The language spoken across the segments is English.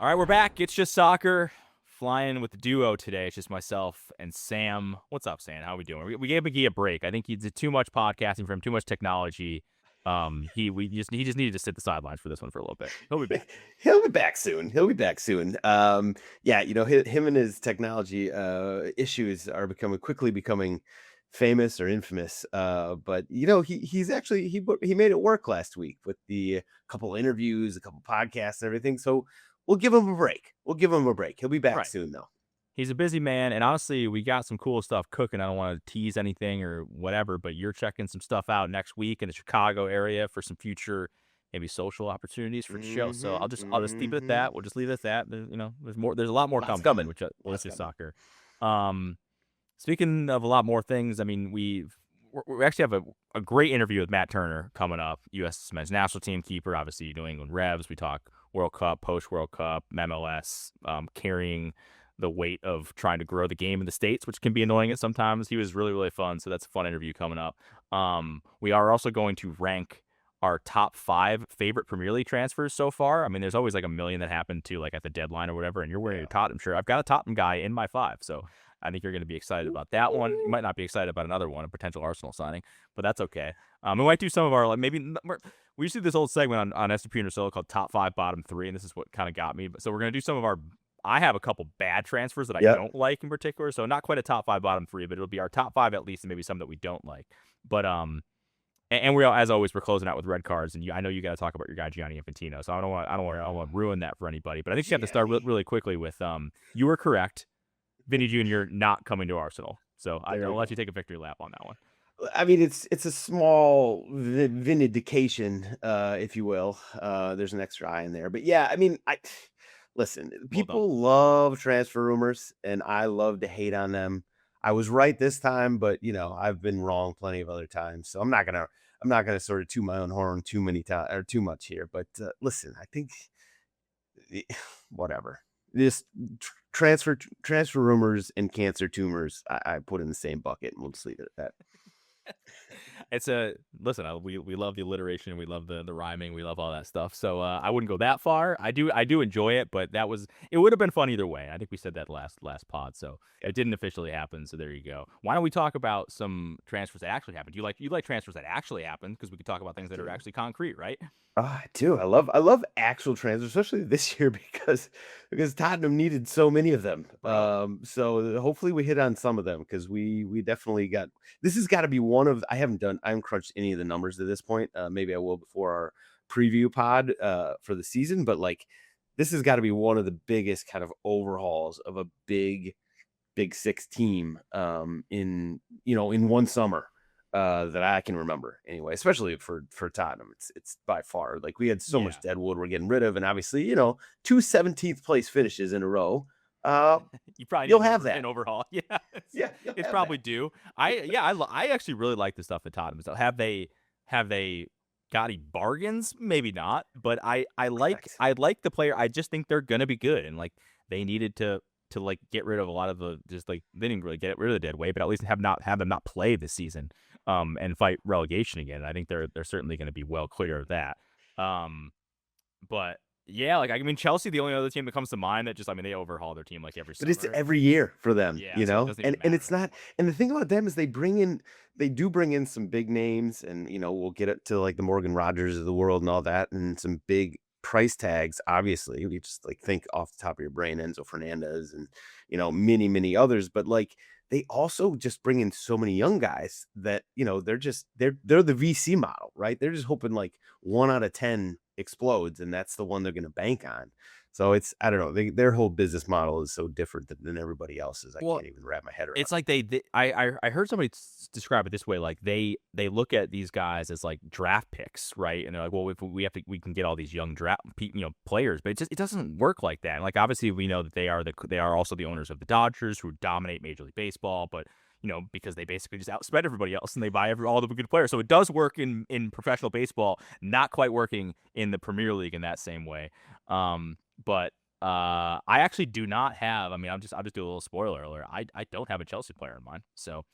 All right, we're back. It's just soccer. Flying with the duo today. It's just myself and Sam. What's up, Sam? How we doing? We gave McGee a break. I think he did too much podcasting for him, too much technology. He just needed to sit the sidelines for this one for a little bit. He'll be back. He'll be back soon. Yeah, him and his technology issues are quickly becoming famous or infamous. But he made it work last week with the couple interviews, a couple podcasts, and everything. So we'll give him a break. He'll be back Right. soon, though. He's a busy man, and honestly, we got some cool stuff cooking. I don't want to tease anything or whatever, but you're checking some stuff out next week in the Chicago area for some future, maybe social opportunities for the show. So I'll just leave it at that. We'll just leave it at that. There's more. There's a lot more Lots coming. coming. Which Lots is coming. soccer. Speaking of a lot more things, I mean, we actually have a great interview with Matt Turner coming up. U.S. men's national team keeper, obviously New England Revs. We talk World Cup, post World Cup, MLS, carrying the weight of trying to grow the game in the States, which can be annoying at sometimes. He was really, really fun. So that's a fun interview coming up. We are also going to rank our top 5 favorite Premier League transfers so far. I mean, there's always like a million that happened to like at the deadline or whatever, and you're wearing your Tottenham shirt. I've got a Tottenham guy in my 5, so I think you're going to be excited about that one. You might not be excited about another one, a potential Arsenal signing, but that's okay. We might do some of our we used to do this old segment on STP and Solo called Top 5, Bottom 3, and this is what kind of got me. So we're going to do some of our. I have a couple bad transfers that I don't like in particular, so not quite a top 5, bottom 3, but it'll be our top 5 at least, and maybe some that we don't like. But and we as always we're closing out with red cards, and I know you got to talk about your guy Gianni Infantino, so I don't want to ruin that for anybody. But I think you have to start really quickly with you were correct, Vinny Jr. not coming to Arsenal. So I'll let you take a victory lap on that one. I mean, it's a small vindication, if you will. There's an extra eye in there, but yeah, I mean, listen. People love transfer rumors, and I love to hate on them. I was right this time, but I've been wrong plenty of other times. So I'm not gonna sort of toot my own horn too many times or too much here. But listen, I think whatever. This transfer rumors and cancer tumors, I put in the same bucket, and we'll just leave it at that. It's we love the alliteration, we love the rhyming, we love all that stuff. So I wouldn't go that far. I do enjoy it, but it would have been fun either way. I think we said that last pod, so it didn't officially happen. So there you go. Why don't we talk about some transfers that actually happened? You like transfers that actually happened, because we could talk about things that are actually concrete, right? I do. I love actual transfers, especially this year because Tottenham needed so many of them. So hopefully we hit on some of them, because we definitely got. This has got to be one of. I haven't crunched any of the numbers at this point. Maybe I will before our preview pod for the season, but like this has got to be one of the biggest kind of overhauls of a big six team in one summer. That I can remember anyway, especially for Tottenham. It's by far, like, we had so much deadwood we're getting rid of, and obviously, 2 17th place finishes in a row. You'll have that an overhaul. Yeah, it's probably due. I actually really like the stuff at Tottenham. So have they got any bargains? Maybe not, but I like the player. I just think they're gonna be good, and like they needed to like get rid of a lot of the they didn't really get rid of the dead weight, but at least have them not play this season and fight relegation again. I think they're certainly going to be well clear of that. But yeah, like, I mean, Chelsea, the only other team that comes to mind that they overhaul their team like every summer. But it's every year for them, so and it's not. And the thing about them is they do bring in some big names, and we'll get it to like the Morgan Rogers of the world and all that, and some big price tags. Obviously, you just like think off the top of your brain, Enzo Fernandez and many others. But like they also just bring in so many young guys that they're the VC model, right? They're just hoping like 1 out of 10 explodes, and that's the one they're going to bank on. So I don't know, their whole business model is so different than everybody else's. I can't even wrap my head around. It's like I heard somebody describe it this way: like they look at these guys as like draft picks, right? And they're like, well, if we can get all these young draft players, but it doesn't work like that. And like, obviously, we know that they are also the owners of the Dodgers, who dominate Major League Baseball, but because they basically just outspend everybody else and they buy all the good players. So it does work in professional baseball, not quite working in the Premier League in that same way. But I actually do not have. I mean, I'll just do a little spoiler alert. I don't have a Chelsea player in mind. So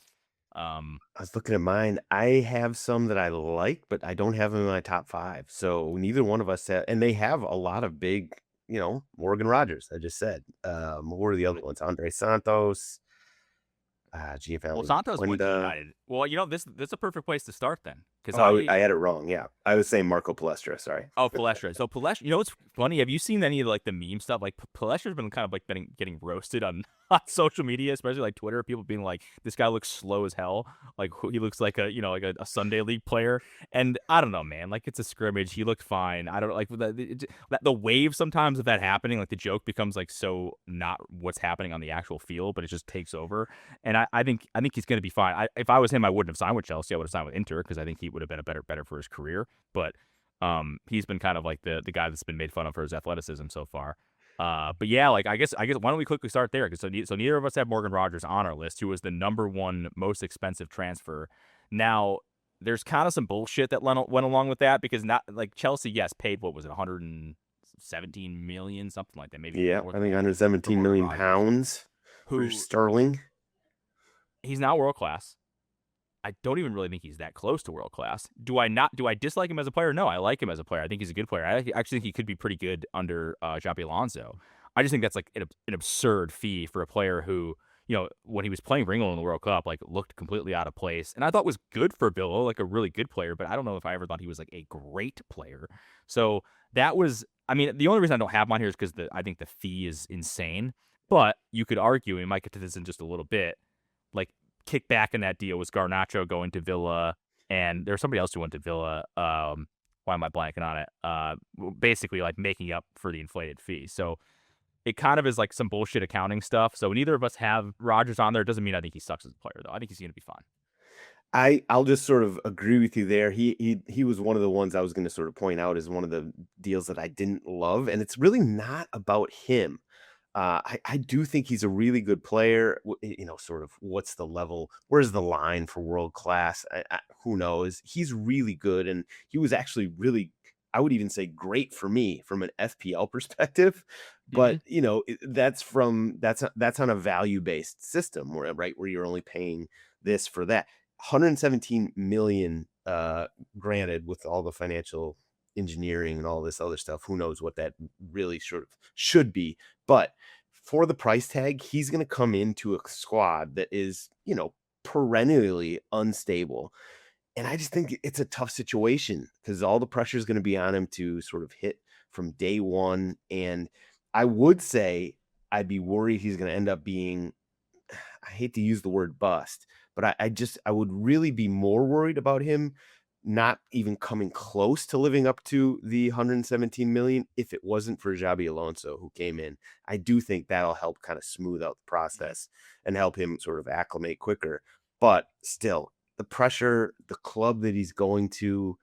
I was looking at mine. I have some that I like, but I don't have them in my top 5. So neither one of us have, and they have a lot of big Morgan Rogers. I just said. What were the other ones? Andre Santos, Well, Giovanni Santos went to Quinda. United. Well, this is a perfect place to start then, because Oh, I had it wrong. Yeah, I was saying Marco Palestra. Sorry. Palestra. So Palestra, what's funny? Have you seen any of like the meme stuff? Like Palestra's been kind of like getting roasted on, on social media, especially like Twitter. People being like, "This guy looks slow as hell. Like he looks like like a Sunday league player." And I don't know, man. Like it's a scrimmage. He looked fine. I don't like the wave sometimes of that happening. Like the joke becomes like so not what's happening on the actual field, but it just takes over. And I think he's going to be fine. If I was him, I wouldn't have signed with Chelsea. I would have signed with Inter because I think he would have been a better for his career. But he's been kind of like the guy that's been made fun of for his athleticism so far. But yeah, like I guess why don't we quickly start there? Because so neither of us have Morgan Rogers on our list, who was the number one most expensive transfer. Now there's kind of some bullshit that went along with that because not like Chelsea, yes, paid what was it, 117 million, something like that, maybe even Yeah, more I than think that, under for 17 Morgan million Rogers, pounds for who Sterling. he's not world class. I don't even really think he's that close to world class. Do I dislike him as a player? No, I like him as a player. I think he's a good player. I actually think he could be pretty good under Xabi Alonso. I just think that's like an absurd fee for a player who, when he was playing for England in the World Cup, like looked completely out of place. And I thought was good for Villa, like a really good player, but I don't know if I ever thought he was like a great player. So that was, I mean, the only reason I don't have him on here is because I think the fee is insane. But you could argue, and we might get to this in just a little bit, like kick back in that deal was Garnacho going to Villa, and there's somebody else who went to Villa. Why am I blanking on it? Basically like making up for the inflated fee. So it kind of is like some bullshit accounting stuff. So neither of us have Rogers on there. It doesn't mean I think he sucks as a player, though. I think he's going to be fine. I'll just sort of agree with you there. He was one of the ones I was going to sort of point out as one of the deals that I didn't love, and it's really not about him. I do think he's a really good player. Sort of what's the level? Where's the line for world class? Who knows? He's really good, and he was actually really, I would even say, great for me from an FPL perspective. Mm-hmm. But that's on a value based system where you're only paying this for that. 117 million, granted, with all the financial engineering and all this other stuff. Who knows what that really sort of should be? But for the price tag, he's going to come into a squad that is, perennially unstable. And I just think it's a tough situation because all the pressure is going to be on him to sort of hit from day one. And I would say I'd be worried he's going to end up being, I hate to use the word bust, but I would really be more worried about him not even coming close to living up to the 117 million if it wasn't for Xabi Alonso who came in. I do think that'll help kind of smooth out the process and help him sort of acclimate quicker. But still, the pressure, the club that he's going to,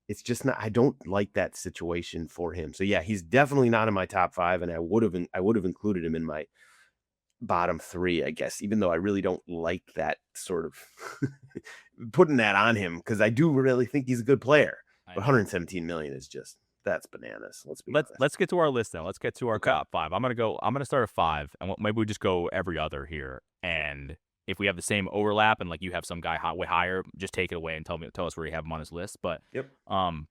it's just not, I don't like that situation for him. So yeah, he's definitely not in my top 5, and I would have included him in my bottom 3, I guess, even though I really don't like that sort of putting that on him because I do really think he's a good player. I But know. 117 million is just, that's bananas. Let's be honest. Let's get to our list now. Let's get to our Okay. top 5. I'm gonna start at 5, and maybe we just go every other here. And if we have the same overlap, and like you have some guy way higher, just take it away and tell us where you have him on his list. But Yep. um,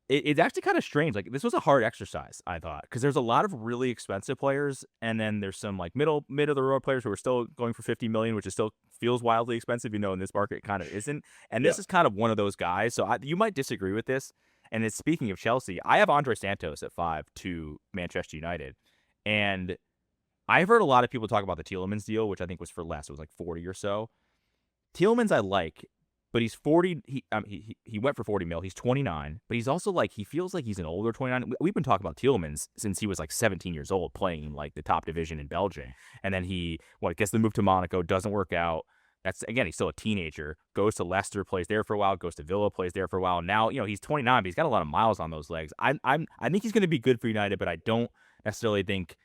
it's actually kind of strange. Like this was a hard exercise, I thought, because there's a lot of really expensive players, and then there's some like mid of the road players who are still going for 50 million, which is still feels wildly expensive. In this market, it kind of isn't. And this Yep. is kind of one of those guys. So you might disagree with this. And it's speaking of Chelsea, I have Andre Santos at 5 to Manchester United, and I've heard a lot of people talk about the Tielemans deal, which I think was for less. It was like 40 or so. Tielemans I like, but he's 40. He went for 40 mil. He's 29, but he's also like he feels like he's an older 29. We've been talking about Tielemans since he was like 17 years old, playing in like the top division in Belgium, and then he gets the move to Monaco, doesn't work out. That's again, he's still a teenager. Goes to Leicester, plays there for a while. Goes to Villa, plays there for a while. Now he's 29, but he's got a lot of miles on those legs. I think he's going to be good for United, but I don't necessarily think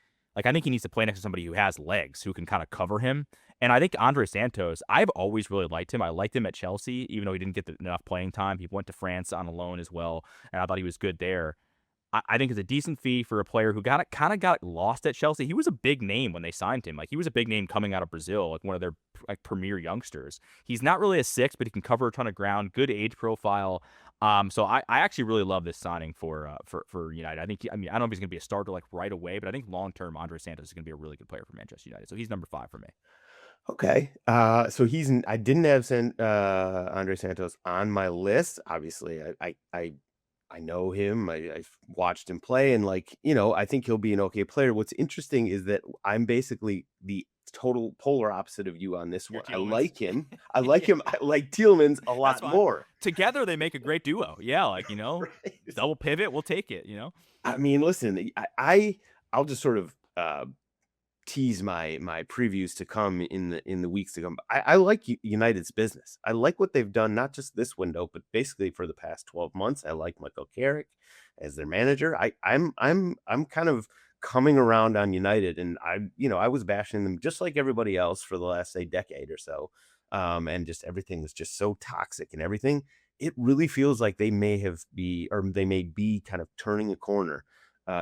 I think he needs to play next to somebody who has legs who can kind of cover him. And I think Andre Santos, I've always really liked him. I liked him at Chelsea, even though he didn't get enough playing time. He went to France on a loan as well, and I thought he was good there. I think it's a decent fee for a player who kind of got lost at Chelsea. He was a big name when they signed him. Like he was a big name coming out of Brazil, like one of their like premier youngsters. He's not really a six, but he can cover a ton of ground. Good age profile. So I actually really love this signing for United. I mean, I don't know if he's going to be a starter like right away, but I think long term Andre Santos is going to be a really good player for Manchester United. So he's number 5 for me. Okay. So I didn't have Andre Santos on my list. Obviously, I know him. I've watched him play, and like I think he'll be an okay player. What's interesting is that I'm basically the total polar opposite of you on this Your one. I Tielemans. like him. I like Yeah, him. I like Tielemans a that's lot fine. more. Together they make a great duo. Yeah, like Right. double pivot, we'll take it. I mean, listen, I'll just sort of tease my previews to come in the weeks to come. I like United's business. I like what they've done, not just this window, but basically for the past 12 months. I like Michael Carrick as their manager. I'm kind of coming around on United, and I was bashing them just like everybody else for the last say decade or so, and just everything was just so toxic and everything. It really feels like they may be kind of turning a corner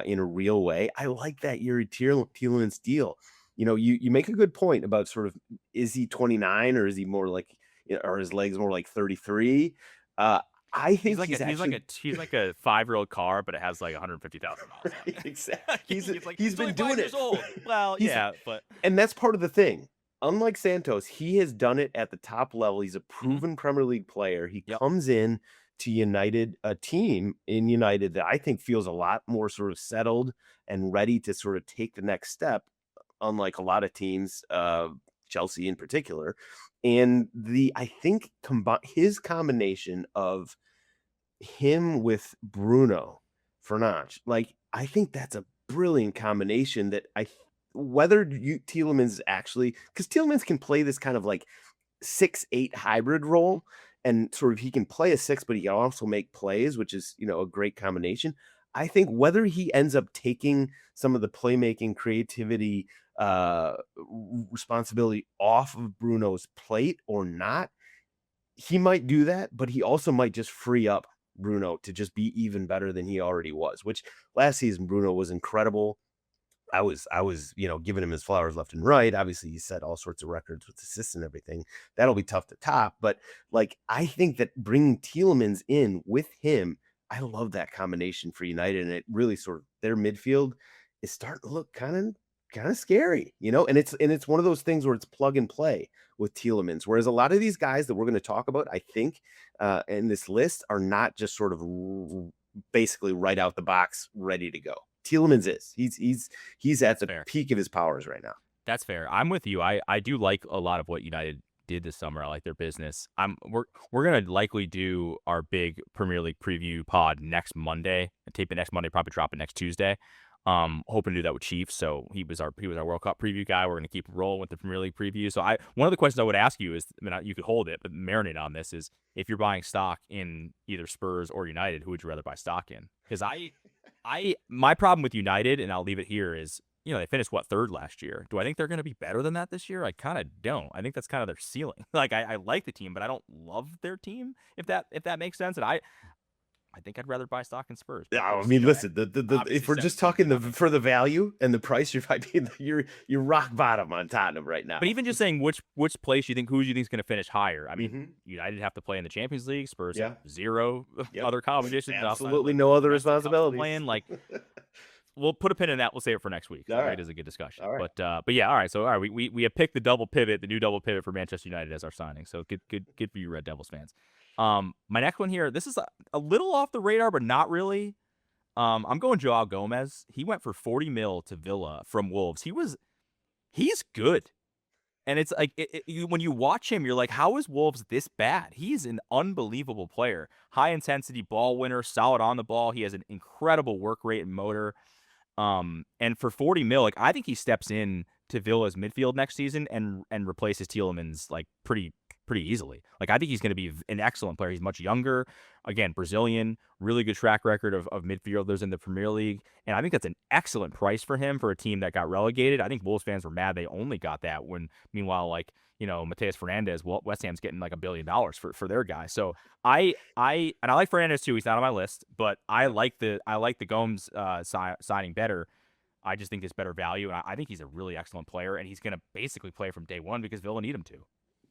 in a real way. I like that Yuri Tielemans deal. You make a good point about sort of, is he 29 or is he more like, are his legs more like 33? I He's think like he's a actually he's like a 5-year-old car, but it has like 150,000 miles on right, exactly. it. He's like He's he's only been five doing years it. old. Well, He's yeah, but And that's part of the thing. Unlike Santos, he has done it at the top level. He's a mhm, proven Premier League player. He yep. comes in to United, a team in United that I think feels a lot more sort of settled and ready to sort of take the next step, unlike a lot of teams, Chelsea in particular. And I think his combination of him with Bruno Fernandes, like I think that's a brilliant combination. Whether Tielemans actually, because Tielemans can play this kind of like 6-8 hybrid Mhm. role, and sort of he can play a six, but he can also make plays, which is a great combination. I think whether he ends up taking some of the playmaking creativity responsibility off of Bruno's plate or not, he might do that, but he also might just free up Bruno to just be even better than he already was, which last season Bruno was incredible. I was, giving him his flowers left and right. Obviously, he set all sorts of records with assists and everything. That'll be tough to top. But like, I think that bringing Tielemans in with him, I love that combination for United, and it really sort of their midfield is starting to look kind of scary. And it's one of those things where it's plug and play with Tielemans. Whereas a lot of these guys that we're going to talk about, I think, in this list are not just sort of basically right out the box, ready to go. Tielemans is. He's at That's the fair. peak of his powers right now. That's fair. I'm with you. I do like a lot of what United did this summer. I like their business. We're gonna likely do our big Premier League preview pod next Monday. Tape it next Monday, probably drop it next Tuesday. Hoping to do that with Chief. So he was our World Cup preview guy. We're gonna keep rolling with the Premier League preview. So one of the questions I would ask you is, I mean, you could hold it, but marinate on this is, if you're buying stock in either Spurs or United, who would you rather buy stock in? Because my problem with United, and I'll leave it here, is they finished third last year. Do I think they're going to be better than that this year? I kind of don't. I think that's kind of their ceiling. Like I like the team, but I don't love their team. If that makes sense, and I think I'd rather buy stock in Spurs. Yeah, But I we'll mean, see. listen, the if Obviously, we're just 17 talking coming. for the value and the price, you're rock bottom on Tottenham right now. But even just saying which place who do you think is going to finish higher? I mean, Hmm. United have to play in the Champions League. Spurs have Yeah. zero Yep. other competitions outside of Absolutely the no other rest of the cups they're responsibilities. playing. Like, we'll put a pin in that. We'll save it for next week. All right. It is a good discussion. All right. But yeah, all right. So all right, we have picked the new double pivot for Manchester United as our signing. So good for you Red Devils fans. My next one here. This is a little off the radar, but not really. I'm going Joao Gomez. He went for 40 mil to Villa from Wolves. He's good. And it's like, when you watch him, you're like, how is Wolves this bad? He's an unbelievable player. High intensity ball winner, solid on the ball. He has an incredible work rate and motor. And for 40 mil, like, I think he steps in to Villa's midfield next season and replaces Tielemans like pretty pretty easily. Like, I think he's going to be an excellent player. He's much younger. Again, Brazilian, really good track record of midfielders in the Premier League. And I think that's an excellent price for him for a team that got relegated. I think Wolves fans were mad they only got that when, meanwhile, like, Mateus Fernandez, West Ham's getting like $1 billion for their guy. So and I like Fernandez too. He's not on my list, but I like the Gomes signing better. I just think it's better value, and I think he's a really excellent player, and he's going to basically play from day one because Villa need him to.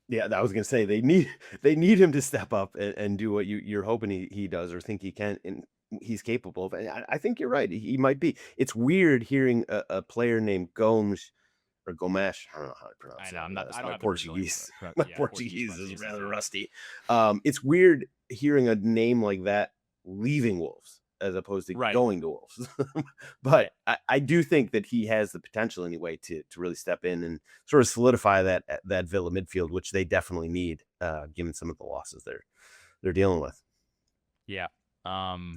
Yeah, I was gonna say they need him to step up and do what you're hoping he does or think he can and he's capable of. And I think you're right. He might be. It's weird hearing a player named Gomes or Gomes. I don't know how to pronounce I know that. I'm not. I don't My have the Brazilian, Portuguese. My Portuguese Portuguese is rather pronunciation. rusty. It's weird hearing a name like that leaving Wolves as opposed to Right. going to Wolves. Right. But I do think that he has the potential anyway to really step in and sort of solidify that Villa midfield, which they definitely need, given some of the losses they're dealing with. Yeah.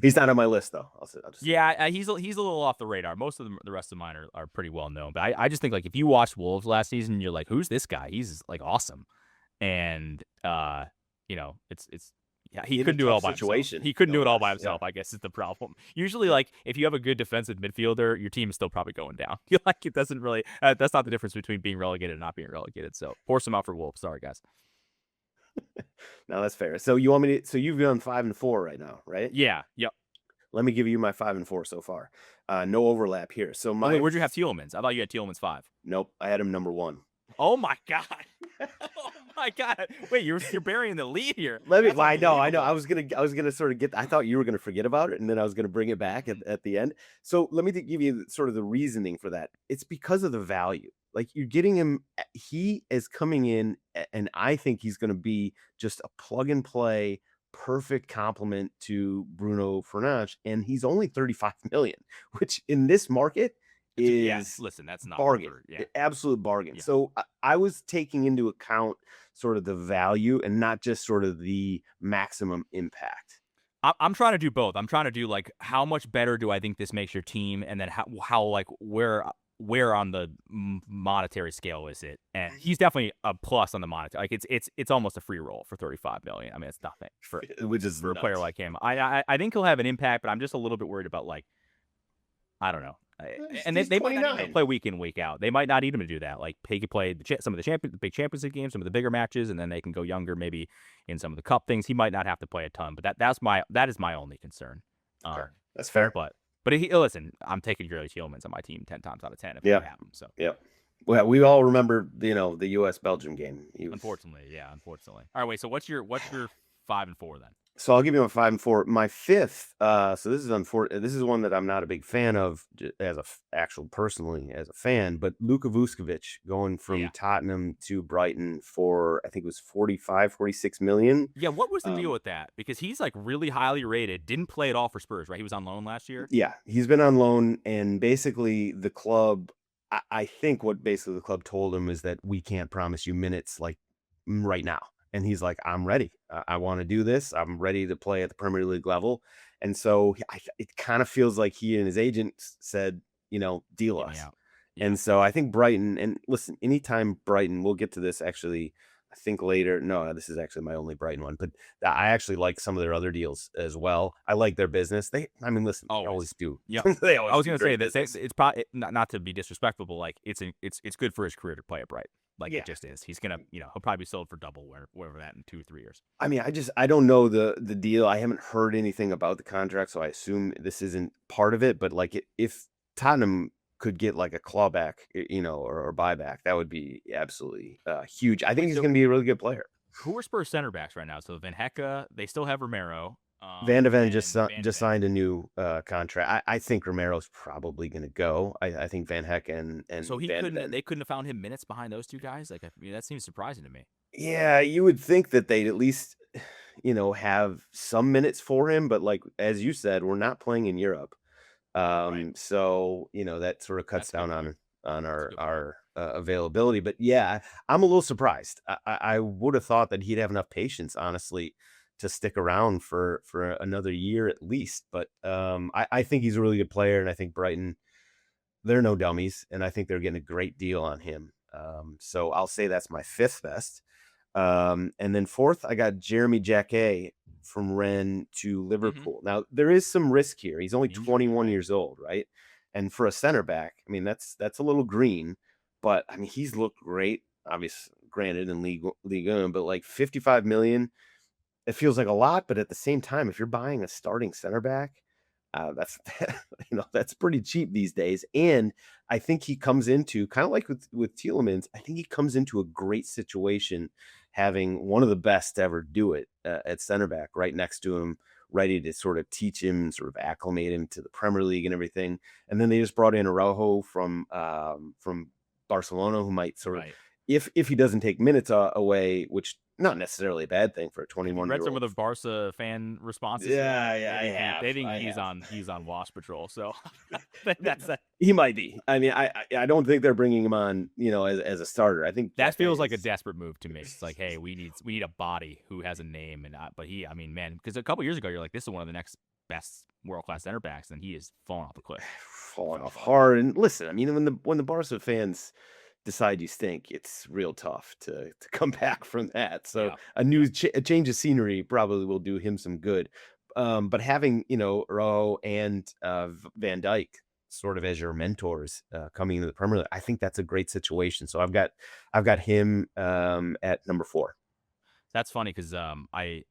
He's not on my list though. I'll just Yeah, he's a little off the radar. Most of the rest of mine are pretty well known. But I just think like if you watched Wolves last season, you're like, who's this guy? He's like awesome. And it's yeah, he in a couldn't do it all tough by himself. situation. He couldn't No do it all by less. Yeah. himself, I guess is the problem. Usually, Yeah. like if you have a good defensive midfielder, your team is still probably going down. You're like it doesn't really. That's not the difference between being relegated and not being relegated. So force him out for Wolves. Sorry, guys. No, that's fair. So you want me to? So you've done 5-4 right now, right? Yeah. Yep. Let me give you my 5-4 so far. No overlap here. So Oh, wait, my where'd you have Tielemans? I thought you had Tielemans 5. nope, I had him number 1. Oh my god. Oh my god. Wait, you're burying the lead here. Let me. That's Well, I know. unbelievable. I was gonna sort of get. I thought you were gonna forget about it, and then I was gonna bring it back at the end. So let me give you sort of the reasoning for that. It's because of the value. Like you're getting him. He is coming in, and I think he's going to be just a plug and play, perfect complement to Bruno Fernandes, and he's only 35 million, which in this market Yeah, is listen, that's not bargain, yeah. absolute bargain. Yeah. So I was taking into account sort of the value and not just sort of the maximum impact. I'm trying to do both. I'm trying to do like how much better do I think this makes your team, and then how like where on the monetary scale is it? And he's definitely a plus on the monetary. Like it's almost a free roll for 35 million. I mean, it's nothing for Which is a nuts. player like him. I think he'll have an impact, but I'm just a little bit worried about like I don't know. And He's they might not need him 29. to play week in, week out. They might not need him to do that. Like he could play some of the big Champions League games, some of the bigger matches, and then they can go younger, maybe in some of the cup things. He might not have to play a ton, but that is my only concern. Sure. That's fair. But listen, I'm taking Gurley Tielemans on my team 10 times out of 10 if I have him. So Well, we all remember the U.S. Belgium game. unfortunately. All right, wait. So what's your 5-4 then? So I'll give you my 5-4. My fifth. So this is unfortunate. This is one that I'm not a big fan of as personally as a fan. But Luka Vuskovic going from Tottenham to Brighton for I think it was 46 million. Yeah, what was the deal with that? Because he's like really highly rated. Didn't play at all for Spurs, right? He was on loan last year. Yeah, he's been on loan, and basically the club. I think what basically the club told him is that we can't promise you minutes like right now. And he's like, I'm ready. I want to do this. I'm ready to play at the Premier League level. And so it kind of feels like he and his agent said, deal us. Yeah. And so I think Brighton, and listen, anytime Brighton, we'll get to this actually, I think later. No, this is actually my only Brighton one, but I actually like some of their other deals as well. I like their business. Listen, they always do. Yeah. They always I was going to say that business. it's probably not to be disrespectful, but like it's good for his career to play at Brighton. Like it just is. He's gonna, he'll probably be sold for double wherever that in 2 or 3 years. I mean, I don't know the deal. I haven't heard anything about the contract, so I assume this isn't part of it. But like, if Tottenham could get like a clawback, or buyback, that would be absolutely huge. I think he's going to be a really good player. Who are Spurs center backs right now? So Van Hecke, they still have Romero. Van de Ven just signed a new contract. I think Romero's probably going to go. I think Van Hecke and so they couldn't have found him minutes behind those two guys. Like that seems surprising to me. Yeah, you would think that they'd at least have some minutes for him, but like as you said, we're not playing in Europe. Right. So that sort of cuts down on our availability. But yeah, I'm a little surprised. I would have thought that he'd have enough patience, honestly, to stick around for another year at least. But I think he's a really good player, and I think Brighton, they're no dummies, and I think they're getting a great deal on him. So I'll say that's my fifth best. And then fourth, I got Jeremy Jacquet from Rennes to Mm-hmm. Liverpool. Now there is some risk here. He's only Injury, 21 right? years old, right? And for a center back, I mean that's a little green, but I mean he's looked great. Obviously, granted in League 1, but like 55 million, it feels like a lot. But at the same time, if you're buying a starting center back, that's that's pretty cheap these days. And I think he comes into kind of like with Tielemans. I think he comes into a great situation, having one of the best to ever do it at center back right next to him, ready to sort of teach him and sort of acclimate him to the Premier League and everything. And then they just brought in Araujo from Barcelona, who might sort of, Right. if he doesn't take minutes away, which not necessally a bad thing for a Have you 21 read year some of old. the Barca fan responses to that? Yeah, yeah, I have. They think I have. he's on Wasp Patrol. So that's that. He might be. I mean, I don't think they're bringing him on, as a starter. I think That Jacka feels like a is. desperate move to me. It's like, hey, we need a body who has a name, and but I mean, man, because a couple years ago you're like, this is one of the next best world class center backs, and he is falling off the cliff. Falling off hard. And listen, I mean, when the Barca fans decide you stink, it's real tough to come back from that. So Yeah. a change of scenery probably will do him some good. But having Rowe and Van Dyke sort of as your mentors coming into the Premier League, I think that's a great situation. So I've got him at number 4. That's funny because I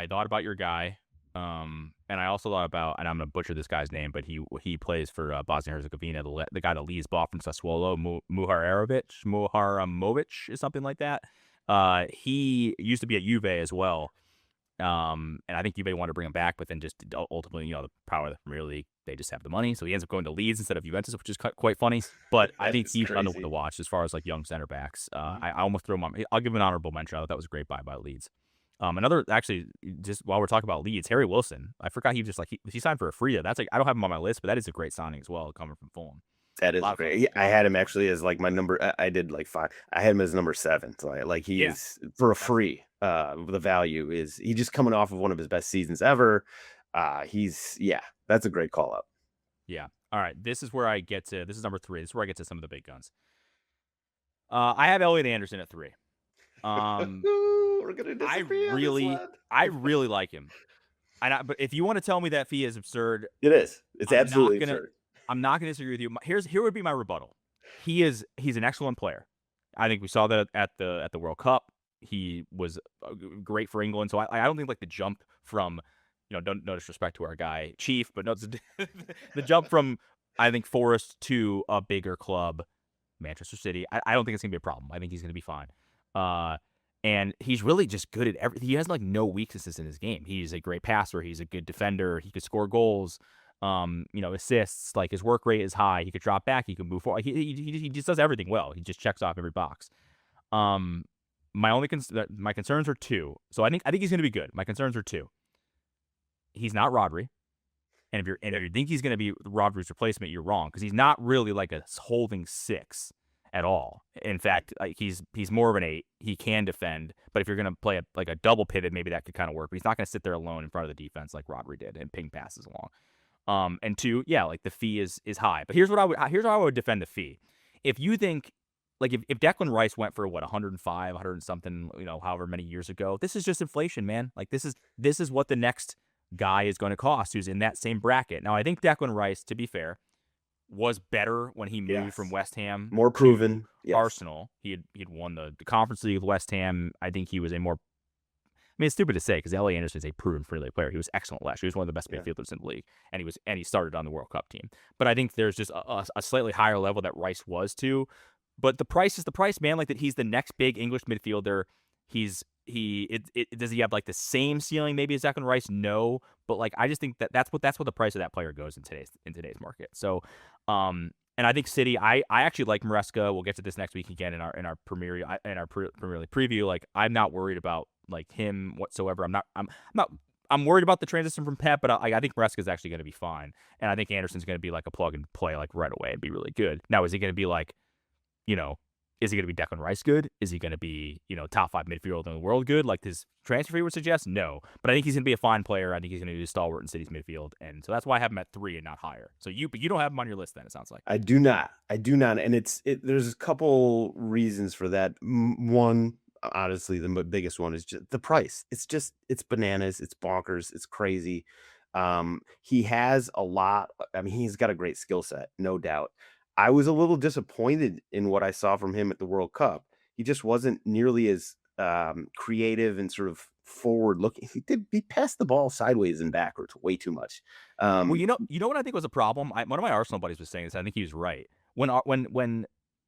thought about your guy, and I also thought about, and I'm gonna butcher this guy's name, but he plays for Bosnia Herzegovina, the guy that leads ball from Sassuolo, Muharamovic is something like that. He used to be at Juve as well. And I think Juve wanted to bring him back, but then just ultimately, the power of the Premier League, they just have the money, so he ends up going to Leeds instead of Juventus, which is quite funny. But I That think is he's fun to crazy. watch as far as like young center backs. I almost throw him on. I'll give him an honorable mention. I thought that was a great buy by Leeds. Another actually, just while we're talking about Leeds, Harry Wilson. I forgot he just like he signed for a free. That's like I don't have him on my list, but that is a great signing as well, coming from Fulham. That A is lot of fun. great. I had him actually as like my number. I did like 5. I had him as number 7. So he Yeah, is for a that's free. The value is he just coming off of one of his best seasons ever. That's a great call up. yeah. All right, this is where I get to. This is number 3. This is where I get to some of the big guns. I have Elliot Anderson at 3. Um, We're gonna I disagree on this really, one. I really like him. But if you want to tell me that fee is absurd, It is. It's I'm not absolutely gonna, absurd. I'm not gonna disagree with you. Here would be my rebuttal. He's an excellent player. I think we saw that at the World Cup. He was great for England. So I don't think like the jump from, don't no disrespect to our guy Chief, but no, the jump from I think Forest to a bigger club, Manchester City. I don't think it's gonna be a problem. I think he's gonna be fine. Uh, and he's really just good at everything. He has like no weaknesses in his game. He's a great passer. He's a good defender. He could score goals. Assists. Like his work rate is high. He could drop back. He could move forward. He just does everything well. He just checks off every box. Um, my concerns are two. So I think he's gonna be good. My concerns are two. He's not Rodri. And if you think he's going to be Rodri's replacement, you're wrong because he's not really like a holding 6 at all. In fact, like he's more of an 8. He can defend, but if you're going to play like a double pivot, maybe that could kind of work. But he's not going to sit there alone in front of the defense like Rodri did and ping passes along. And 2, yeah, like the fee is high. But here's how I would defend the fee. If you think like if Declan Rice went for what 105, 100 something, however many years ago, this is just inflation, man. Like this is what the next guy is going to cost who's in that same bracket. Now, I think Declan Rice, to be fair, was better when he moved from Yes. West Ham More to proven. Yes. Arsenal. He'd won the Conference League with West Ham. I think he was a more. I mean, it's stupid to say because Elliot Anderson is a proven Premier League player. He was excellent last year. He was one of the best Yeah. midfielders in the league, and he started on the World Cup team. But I think there's just a slightly higher level that Rice was too. But the price is the price, man. Like that, he's the next big English midfielder. Does he have like the same ceiling maybe as Declan Rice? No, but like I just think that's what the price of that player goes in today's market. So, and I think City. I actually like Maresca. We'll get to this next week again in our Premier League preview. Like I'm not worried about like him whatsoever. I'm worried about the transition from Pep, but I think Maresca is actually going to be fine, and I think Anderson's going to be like a plug and play like right away and be really good. Now, is he going to be like, you know, is he going to be Declan Rice good? Is he going to be, top 5 midfielder in the world good? Like his transfer fee would suggest? No. But I think he's going to be a fine player. I think he's going to be a stalwart in City's midfield. And so that's why I have him at 3 and not higher. So but you don't have him on your list then, it sounds like. I do not. And there's a couple reasons for that. One, honestly, the biggest one is just the price. It's bananas. It's bonkers. It's crazy. He has a lot. I mean, he's got a great skill set, no doubt. I was a little disappointed in what I saw from him at the World Cup. He just wasn't nearly as creative and sort of forward looking. He passed the ball sideways and backwards way too much. Well, Um, you know what I think was a problem? One of my Arsenal buddies was saying this. I think he was right.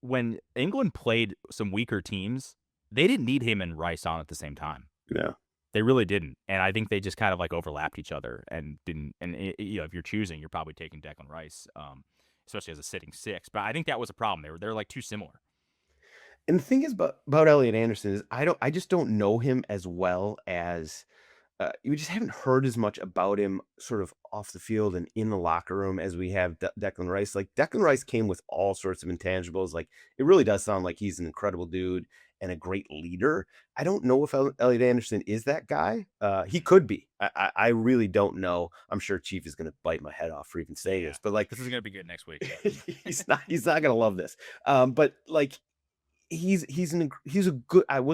When England played some weaker teams, they didn't need him and Rice on at the same time. yeah. They really didn't, and I think they just kind of like overlapped each other and didn't. And if you're choosing, you're probably taking Declan Rice, especially as a sitting six. But I think that was a problem. They're like too similar. And the thing is about Elliot Anderson is I just don't know him as well as we just haven't heard as much about him sort of off the field and in the locker room as we have Declan Rice. Like Declan Rice came with all sorts of intangibles. Like it really does sound like he's an incredible dude and a great leader. I don't know if Elliot Anderson is that guy. He could be. I really don't know. I'm sure Chief is going to bite my head off for even saying this, but like This is gonna be good next week. he's not going to love this. But like he's a good. I don't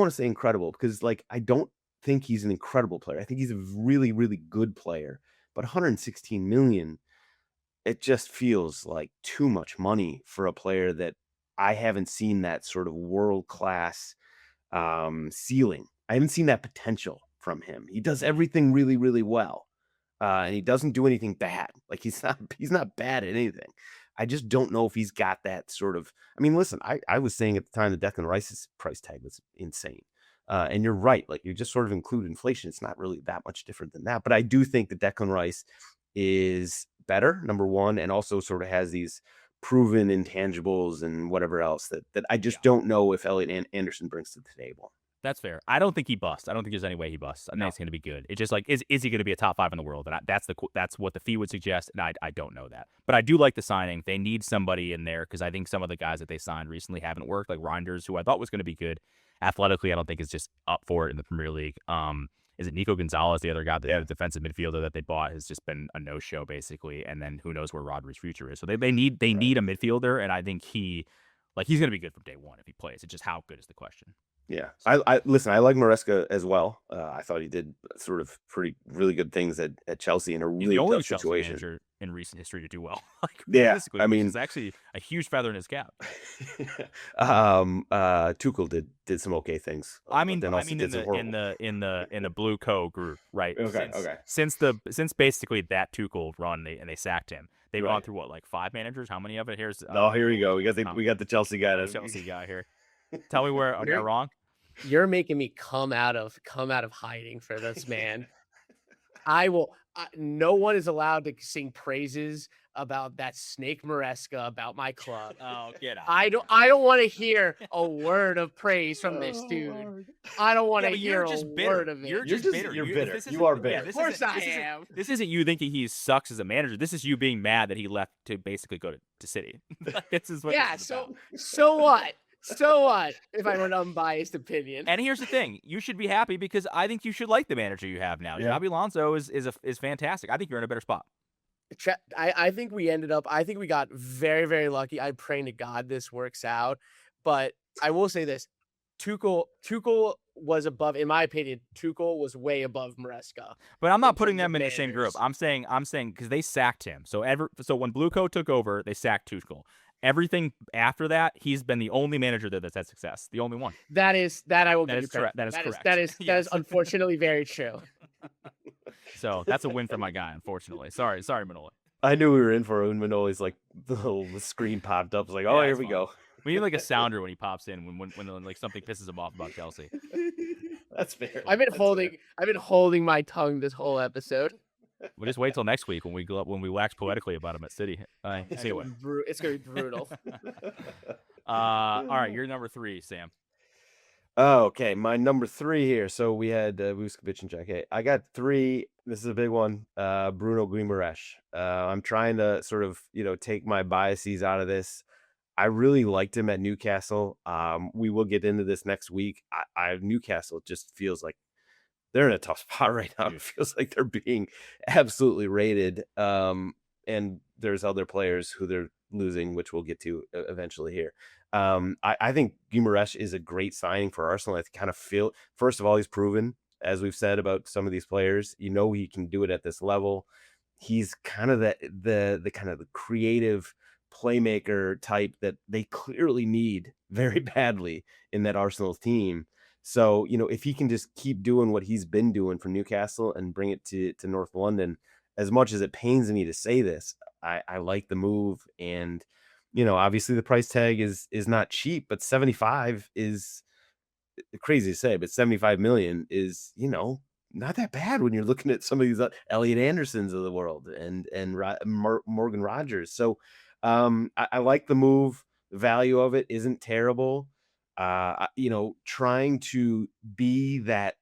want to say incredible because like I don't think he's an incredible player. I think he's a really really good player. But 116 million, it just feels like too much money for a player that I haven't seen that sort of world class ceiling. I haven't seen that potential from him. He does everything really really well, and he doesn't do anything bad. Like he's not bad at anything. I just don't know if he's got that sort of. I mean, listen, I was saying at the time that Declan Rice's price tag was insane, and you're right. Like you just sort of include inflation. It's not really that much different than that. But I do think that Declan Rice is better, number one, and also sort of has these proven intangibles and whatever else that I just don't know if Elliot Anderson brings to the table. That's fair. I don't think he busts. I don't think there's any way he busts. I think No. it's going to be good. It's just like, is he going to be a top five in the world? And that's what the fee would suggest. And I don't know that, but I do like the signing. They need somebody in there because I think some of the guys that they signed recently haven't worked. Like Reinders, who I thought was going to be good athletically, I don't think is just up for it in the Premier League. Is it Nico Gonzalez, the other guy, the defensive midfielder that they bought, has just been a no show basically. And then who knows where Rodri's future is? So they need a midfielder, and I think he's going to be good from day one if he plays. It's just how good is the question. Yeah, I listen. I like Maresca as well. I thought he did sort of really good things at Chelsea in a He's really the only tough Chelsea situation. manager in recent history to do well. Like Yeah, realistically, I which mean, is actually a huge feather in his cap. Tuchel did some okay things, I but mean, then also did some horrible. in the Blue Co group, right? Okay, okay, Since basically that Tuchel run, they sacked him. They've gone right. through what, like 5 managers? How many of it? Here's No, here we go. We got the Chelsea guy. Chelsea guy here. Tell me where am I wrong? You're making me come out of hiding for this man. I will. No one is allowed to sing praises about that snake Maresca about my club. Oh, get out! I don't want to hear a word of praise from this dude. Lord. I don't want Yeah, to but hear you're a just bitter. word of it. You're just bitter. you're You- bitter. this You isn't- are yeah, bitter. this Of course isn't- I this isn't- am. This isn't you thinking he sucks as a manager. This is you being mad that he left to basically go to City. This is what. Yeah. This is about. So what? So what? If I were an unbiased opinion. And here's the thing: you should be happy because I think you should like the manager you have now. Yeah. Xabi Alonso is fantastic. I think you're in a better spot. I think we got very, very lucky. I'm praying to God this works out. But I will say this. Tuchel was above, in my opinion, Tuchel was way above Maresca. But I'm in not putting terms of them in the same group. managers. I'm saying because they sacked him. So when Blue Co took over, they sacked Tuchel. Everything after that, he's been the only manager that's had success. The only one. That I will That give is you credit. correct. That is correct. That is Yes. unfortunately very true. So that's a win for my guy, unfortunately. Sorry, Manoli. I knew we were in for it when Manoli's like the screen popped up. It's like, oh, Yeah, here it's we fine. go. We need like a sounder when he pops in when like something pisses him off about Chelsea. That's fair. I've been That's holding my tongue this whole episode. We'll just wait till next week when we wax poetically about him at City. See you. It's gonna be brutal. fair. All right, you're number 3, Sam. Oh, okay. My number 3 here. So we had Vuskovic and Jack. I got 3. This is a big one. Bruno Guimaraes. I'm trying to sort of, take my biases out of this. I really liked him at Newcastle. We will get into this next week. Newcastle just feels like they're in a tough spot right now. It feels like they're being absolutely rated. And there's other players who they're losing, which we'll get to eventually here. I think Guimaraes is a great signing for Arsenal. I kind of feel, first of all, he's proven, as we've said about some of these players, he can do it at this level. He's kind of the kind of the creative playmaker type that they clearly need very badly in that Arsenal team. So, if he can just keep doing what he's been doing for Newcastle and bring it to North London, as much as it pains me to say this, I like the move. And, obviously the price tag is not cheap, but 75 is crazy to say, but 75 million is, not that bad when you're looking at some of these Elliot Andersons of the world and Morgan Rogers. So I like the move. The value of it isn't terrible. Trying to be that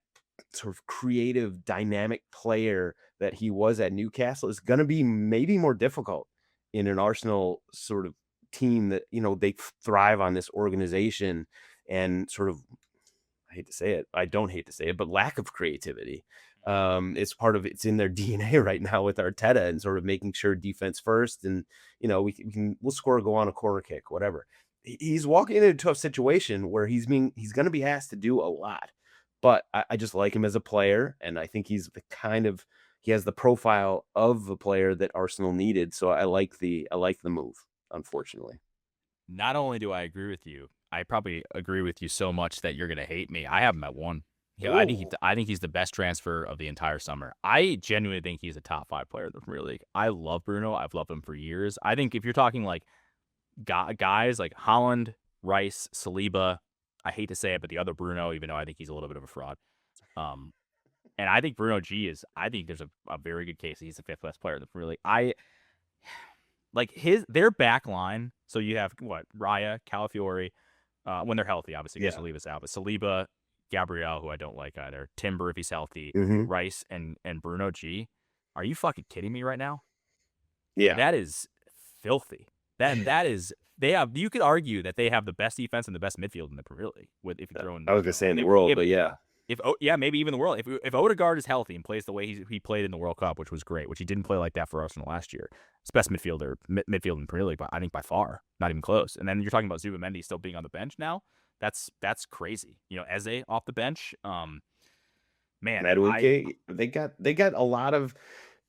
sort of creative, dynamic player that he was at Newcastle is going to be maybe more difficult in an Arsenal sort of team that, they thrive on this organization and sort of, I hate to say it, I don't hate to say it, but lack of creativity. It's in their DNA right now with Arteta and sort of making sure defense first. And, we'll score, go on a corner kick, whatever. He's walking into a tough situation where he's going to be asked to do a lot, but I just like him as a player. And I think he has the profile of the player that Arsenal needed. So I like the move, unfortunately. Not only do I agree with you, I probably agree with you so much that you're gonna hate me. I have him at 1. I think he's the best transfer of the entire summer. I genuinely think he's a top 5 player in the Premier League. I love Bruno. I've loved him for years. I think if you're talking like guys like Holland, Rice, Saliba, I hate to say it, but the other Bruno, even though I think he's a little bit of a fraud. And I think Bruno G I think there's a very good case that he's the 5th best player in the Premier League. Like their back line. So you have Raya, Calafiori, when they're healthy, obviously, because Saliba's out. But Saliba, Gabriel, who I don't like either, Timber if he's healthy, Rice and Bruno G. Are you fucking kidding me right now? Yeah, that is filthy. That is you could argue that they have the best defense and the best midfield in the Premier League. If you throw in, I was gonna say in the world, but yeah. Maybe even the world. If Odegaard is healthy and plays the way he played in the World Cup, which was great, which he didn't play like that for Arsenal last year, it's best midfield in the Premier League, but I think by far, not even close. And then you're talking about USMNT still being on the bench now. That's crazy. Eze off the bench. Man, Madueke, they got a lot of.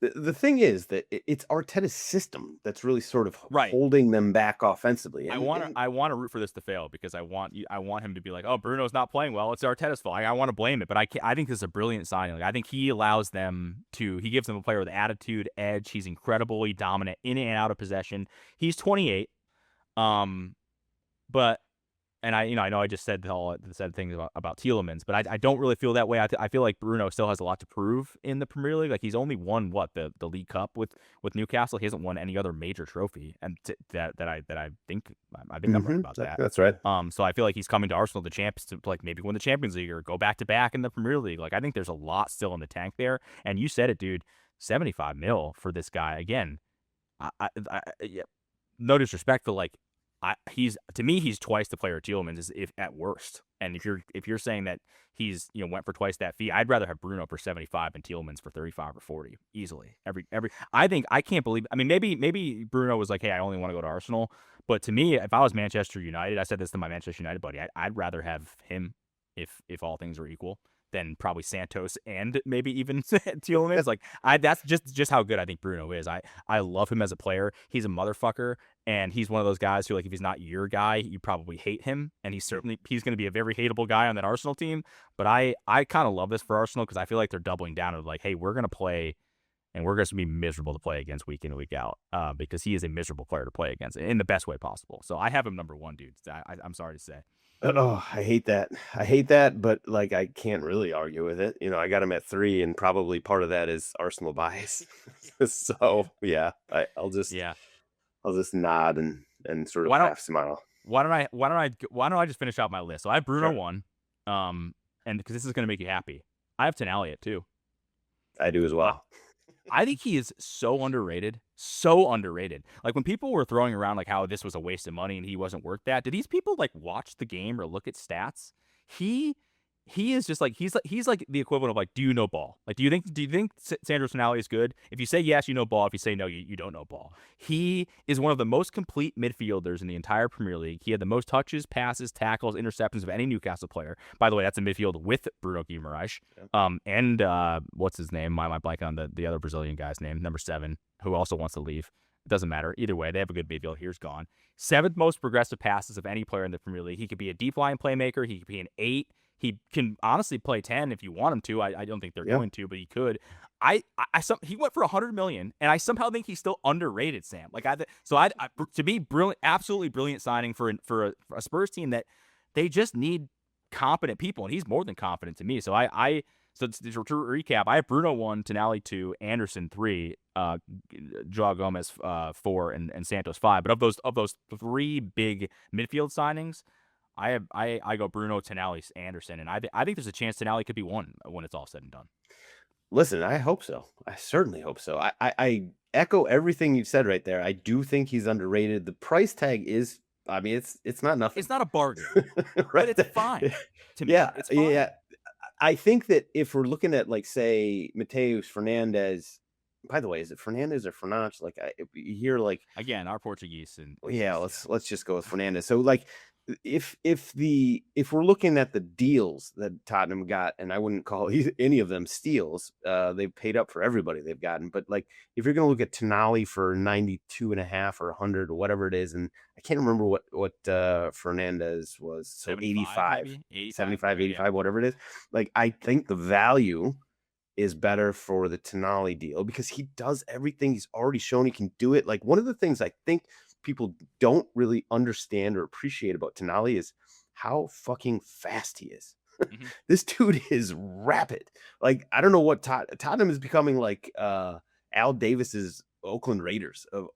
The thing is that it's Arteta's system that's really sort of holding them back offensively. And, I want to root for this to fail because I want him to be like, oh, Bruno's not playing well. It's Arteta's fault. I want to blame it, but I think this is a brilliant signing. Like, I think he allows them he gives them a player with attitude, edge. He's incredibly dominant in and out of possession. He's 28, but. And I know I just said things about Tielemans, but I don't really feel that way. I feel like Bruno still has a lot to prove in the Premier League. Like he's only won the League Cup with Newcastle. He hasn't won any other major trophy, and that I think I'm right about that. That's right. So I feel like he's coming to Arsenal, the champs, to like maybe win the Champions League or go back to back in the Premier League. Like I think there's a lot still in the tank there. And you said it, dude. 75 mil for this guy again. No disrespect, but like. He's twice the player Tielemans is if at worst. And if you're saying that he's went for twice that fee, I'd rather have Bruno for 75 and Tielemans for 35 or 40 easily. I can't believe. I mean, maybe Bruno was like, hey, I only want to go to Arsenal. But to me, if I was Manchester United, I said this to my Manchester United buddy, I'd rather have him if all things are equal than probably Santos and maybe even Tielemans. Like that's just how good I think Bruno is. I love him as a player. He's a motherfucker. And he's one of those guys who, like, if he's not your guy, you probably hate him. And he's going to be a very hateable guy on that Arsenal team. But I kind of love this for Arsenal because I feel like they're doubling down of like, hey, we're going to play and we're going to be miserable to play against week in and week out because he is a miserable player to play against in the best way possible. So I have him number 1, dude. I'm sorry to say. Oh, I hate that. But like, I can't really argue with it. I got him at 3 and probably part of that is Arsenal bias. So yeah, I'll just nod and sort of half smile. Why don't I just finish out my list? So I have Bruno 1, and because this is going to make you happy, I have Tonali at 2. I do as well. I think he is so underrated. So underrated. Like when people were throwing around like how this was a waste of money and he wasn't worth that, did these people like watch the game or look at stats? He he is just like he's like the equivalent of like, do you know ball? Like, do you think Sandro Tonali is good? If you say yes, you know ball. If you say no, you don't know ball. He is one of the most complete midfielders in the entire Premier League. He had the most touches, passes, tackles, interceptions of any Newcastle player. By the way, that's a midfield with Bruno Guimaraes. And what's his name? Why am I blanking on the other Brazilian guy's name? Number 7, who also wants to leave. It doesn't matter. Either way, they have a good midfield. Here's gone. 7th most progressive passes of any player in the Premier League. He could be a deep line playmaker. He could be an 8. He can honestly play 10 if you want him to. I don't think they're going to, but he could. He went for 100 million, and I somehow think he's still underrated, Sam. Like to be brilliant, absolutely brilliant signing for a Spurs team that they just need competent people, and he's more than competent to me. So so to recap, I have Bruno 1, Tonali 2, Anderson 3, Joao Gomez 4, and Santos 5. But of those 3 big midfield signings, I go Bruno, Tonali, Anderson, and I think there's a chance Tonali could be 1 when it's all said and done. Listen, I hope so. I certainly hope so. I echo everything you've said right there. I do think he's underrated. The price tag is, I mean, it's not nothing. It's not a bargain, right? But it's fine to me. Yeah, it's fine. yeah. I think that if we're looking at, like, say, Mateus Fernandes. By the way, is it Fernandes or Fernandes? Like, you hear, like, again, our Portuguese and yeah, let's just go with Fernandes. So, like, if we're looking at the deals that Tottenham got, and I wouldn't call any of them steals, they've paid up for everybody they've gotten. But, like, if you're going to look at Tonali for 92.5 or 100 or whatever it is, and I can't remember what Fernandez was, so 85, 75, 85, whatever it is. Like, I think the value is better for the Tonali deal because he does everything. He's already shown he can do it. Like, one of the things I think people don't really understand or appreciate about Tonali is how fucking fast he is. Mm-hmm. This dude is rapid. Like, I don't know what Tottenham is becoming like Al Davis's Oakland Raiders of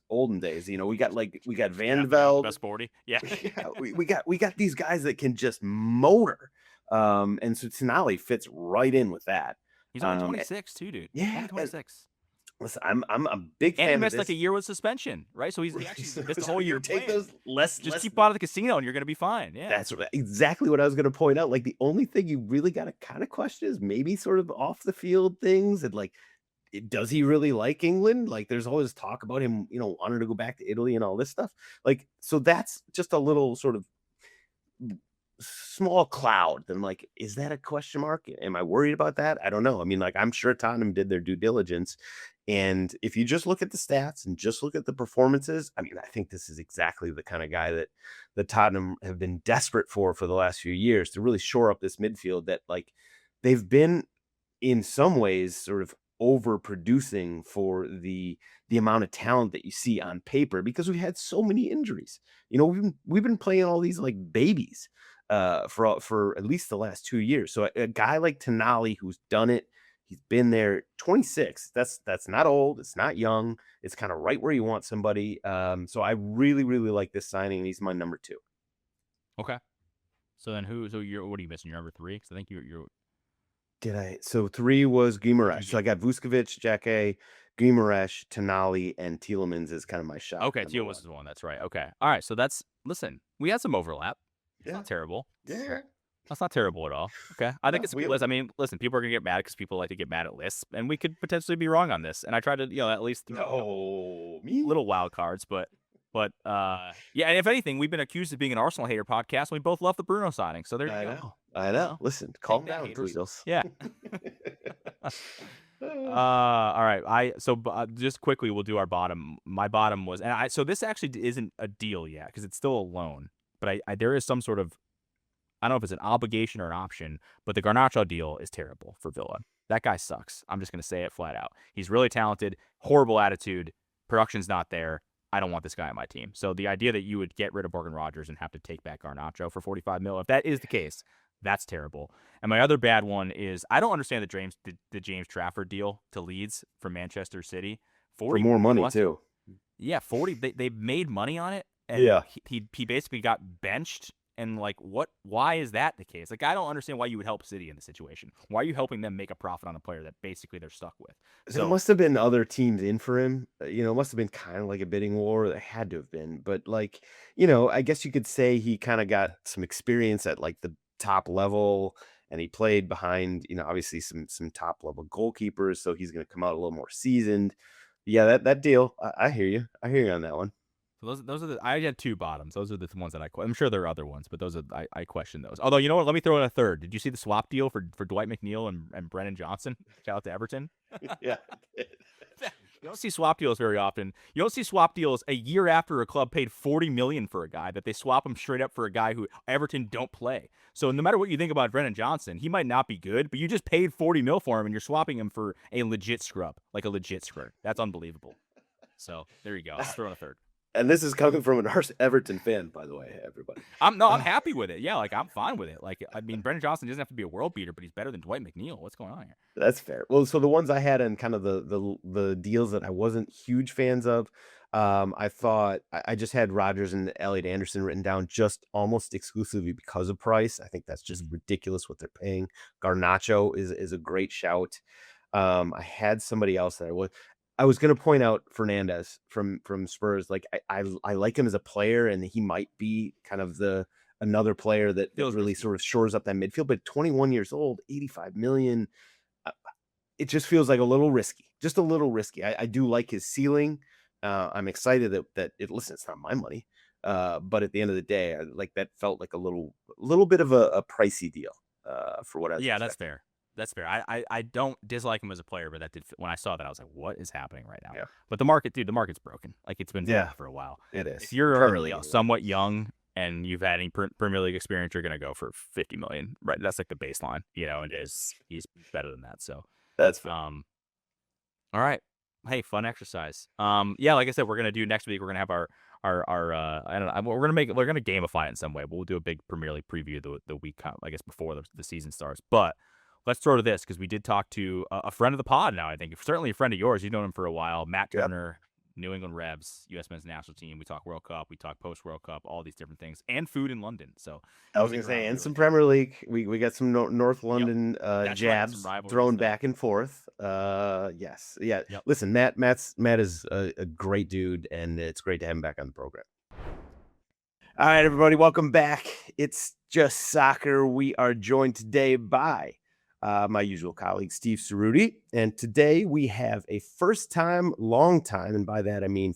olden days. You know, we got Van Velde, best 40. Yeah. we got these guys that can just motor. And so Tonali fits right in with that. He's only 26 too, dude. Yeah, 26. Listen, I'm a big fan. And he of missed this. like a year with suspension, right? So he's actually missed a whole year. Take those less. Keep out of the casino, and you're gonna be fine. Yeah, that's exactly what I was gonna point out. Like, the only thing you really got to kind of question is maybe sort of off the field things, and like, does he really like England? Like, there's always talk about him, wanting to go back to Italy and all this stuff. Like, so that's just a little sort of small cloud. Then, like, is that a question mark? Am I worried about that? I don't know. I mean, like, I'm sure Tottenham did their due diligence, and if you just look at the stats and just look at the performances, I mean, I think this is exactly the kind of guy that the Tottenham have been desperate for the last few years to really shore up this midfield that, like, they've been in some ways sort of overproducing for the amount of talent that you see on paper because we've had so many injuries. We've been playing all these like babies for at least the last 2 years. So a guy like Tonali, who's done it, he's been there. 26. That's not old. It's not young. It's kind of right where you want somebody. So I really, really like this signing. He's my number 2. Okay. So then what are you missing? Your number 3? Because I think you're. Did I? So 3 was Guimaraes. So I got Vuskovic, Jake, Guimaraes, Tonali, and Tielemans is kind of my shot. Okay, Tielemans is one. That's right. Okay. All right. So listen, we had some overlap. It's not terrible. Yeah. That's not terrible at all. Okay. I think it's a good list. I mean, listen, people are going to get mad because people like to get mad at lists, and we could potentially be wrong on this. And I try to, at least little wild cards, but yeah, and if anything, we've been accused of being an Arsenal hater podcast, and we both love the Bruno signing. So there you go. I know. Listen, calm down, Tweedles. Yeah. All right. Just quickly, we'll do our bottom. My bottom was, so this actually isn't a deal yet because it's still a loan, but there is some sort of, I don't know if it's an obligation or an option, but the Garnacho deal is terrible for Villa. That guy sucks. I'm just going to say it flat out. He's really talented, horrible attitude, production's not there. I don't want this guy on my team. So the idea that you would get rid of Morgan Rodgers and have to take back Garnacho for 45 mil, if that is the case, that's terrible. And my other bad one is I don't understand the James Trafford deal to Leeds from Manchester City. 40 for more money plus, too. Yeah, 40. They made money on it, and he basically got benched. And like, why is that the case? Like, I don't understand why you would help City in this situation. Why are you helping them make a profit on a player that basically they're stuck with? So it must have been other teams in for him. It must have been kind of like a bidding war. There had to have been. But like, I guess you could say he kind of got some experience at like the top level and he played behind, obviously some top level goalkeepers, so he's going to come out a little more seasoned. Yeah, that deal. I hear you. I hear you on that one. So those are I had two bottoms. Those are the ones that I'm sure there are other ones, but those are I question those. Although, you know what? Let me throw in a third. Did you see the swap deal for Dwight McNeil and Brennan Johnson? Shout out to Everton. Yeah. You don't see swap deals very often. You don't see swap deals a year after a club paid $40 million for a guy that they swap him straight up for a guy who Everton don't play. So no matter what you think about Brennan Johnson, he might not be good, but you just paid $40 million for him and you're swapping him for a legit scrub, like a legit scrub. That's unbelievable. So there you go. I'll throw in a third. And this is coming from an Everton fan, by the way, everybody. I'm happy with it. Yeah, like I'm fine with it. Like, I mean, Brendan Johnson doesn't have to be a world beater, but he's better than Dwight McNeil. What's going on here? That's fair. Well, so the ones I had and kind of the deals that I wasn't huge fans of, I thought I just had Rodgers and Elliot Anderson written down just almost exclusively because of price. I think that's just ridiculous what they're paying. Garnacho is a great shout. I had somebody else that I was going to point out Fernandez from Spurs. Like I like him as a player, and he might be kind of another player that really sort of shores up that midfield. But 21 years old, 85 million, it just feels like a little risky. Just a little risky. I do like his ceiling. I'm excited that listen, it's not my money, but at the end of the day, that felt like a little bit of a pricey deal for what I was. Yeah, that's fair. That's fair. I don't dislike him as a player, but that did when I saw that I was like, what is happening right now? Yeah. But the market's broken. Like it's been broken for a while. It is. If you're somewhat young and you've had any Premier League experience, you're gonna go for 50 million. Right. That's like the baseline. And he's better than that. So that's fair. All right. Hey, fun exercise. Yeah, like I said, we're gonna do next week. We're gonna have our I don't know. We're gonna gamify it in some way. But we'll do a big Premier League preview the week, I guess, before the season starts. But let's throw to this because we did talk to a friend of the pod now. I think certainly a friend of yours. You've known him for a while. Matt Turner, New England Revs, U.S. Men's National Team. We talk World Cup. We talk post World Cup. All these different things and food in London. So I was gonna say, and some Premier League. We got some North London jabs thrown back and forth. Yes, yeah. Yep. Listen, Matt is a great dude, and it's great to have him back on the program. All right, everybody, welcome back. It's Just Soccer. We are joined today by my usual colleague, Steve Cerruti. And today we have a long time, and by that I mean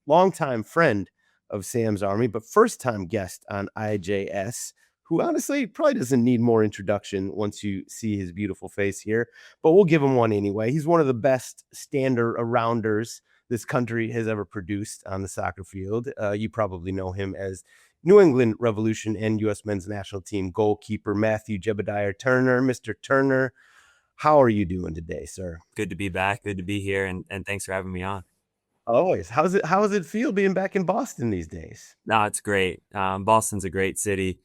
long-time friend of Sam's Army, but first-time guest on IJS, who honestly probably doesn't need more introduction once you see his beautiful face here, but we'll give him one anyway. He's one of the best stander-arounders this country has ever produced on the soccer field. You probably know him as New England Revolution and U.S. Men's National Team goalkeeper Matthew Jebediah Turner. Mr. Turner, how are you doing today, sir? Good to be back. Good to be here, and thanks for having me on. Always. How does it feel being back in Boston these days? No, it's great. Boston's a great city.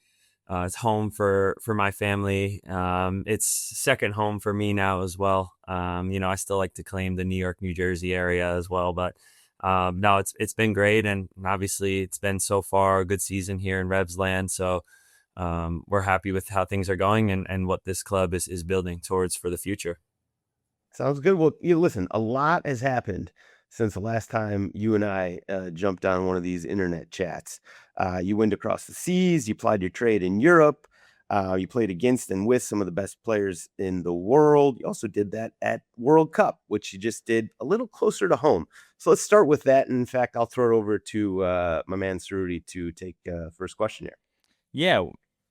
It's home for my family. It's second home for me now as well. I still like to claim the New York, New Jersey area as well, but no, it's been great, and obviously it's been so far a good season here in Revs land. So we're happy with how things are going and what this club is building towards for the future. Sounds good. Well, listen, a lot has happened since the last time you and I jumped on one of these internet chats. You went across the seas, you plied your trade in Europe, you played against and with some of the best players in the world. You also did that at World Cup, which you just did a little closer to home. So let's start with that. And in fact, I'll throw it over to my man Cerruti to take first question here. Yeah.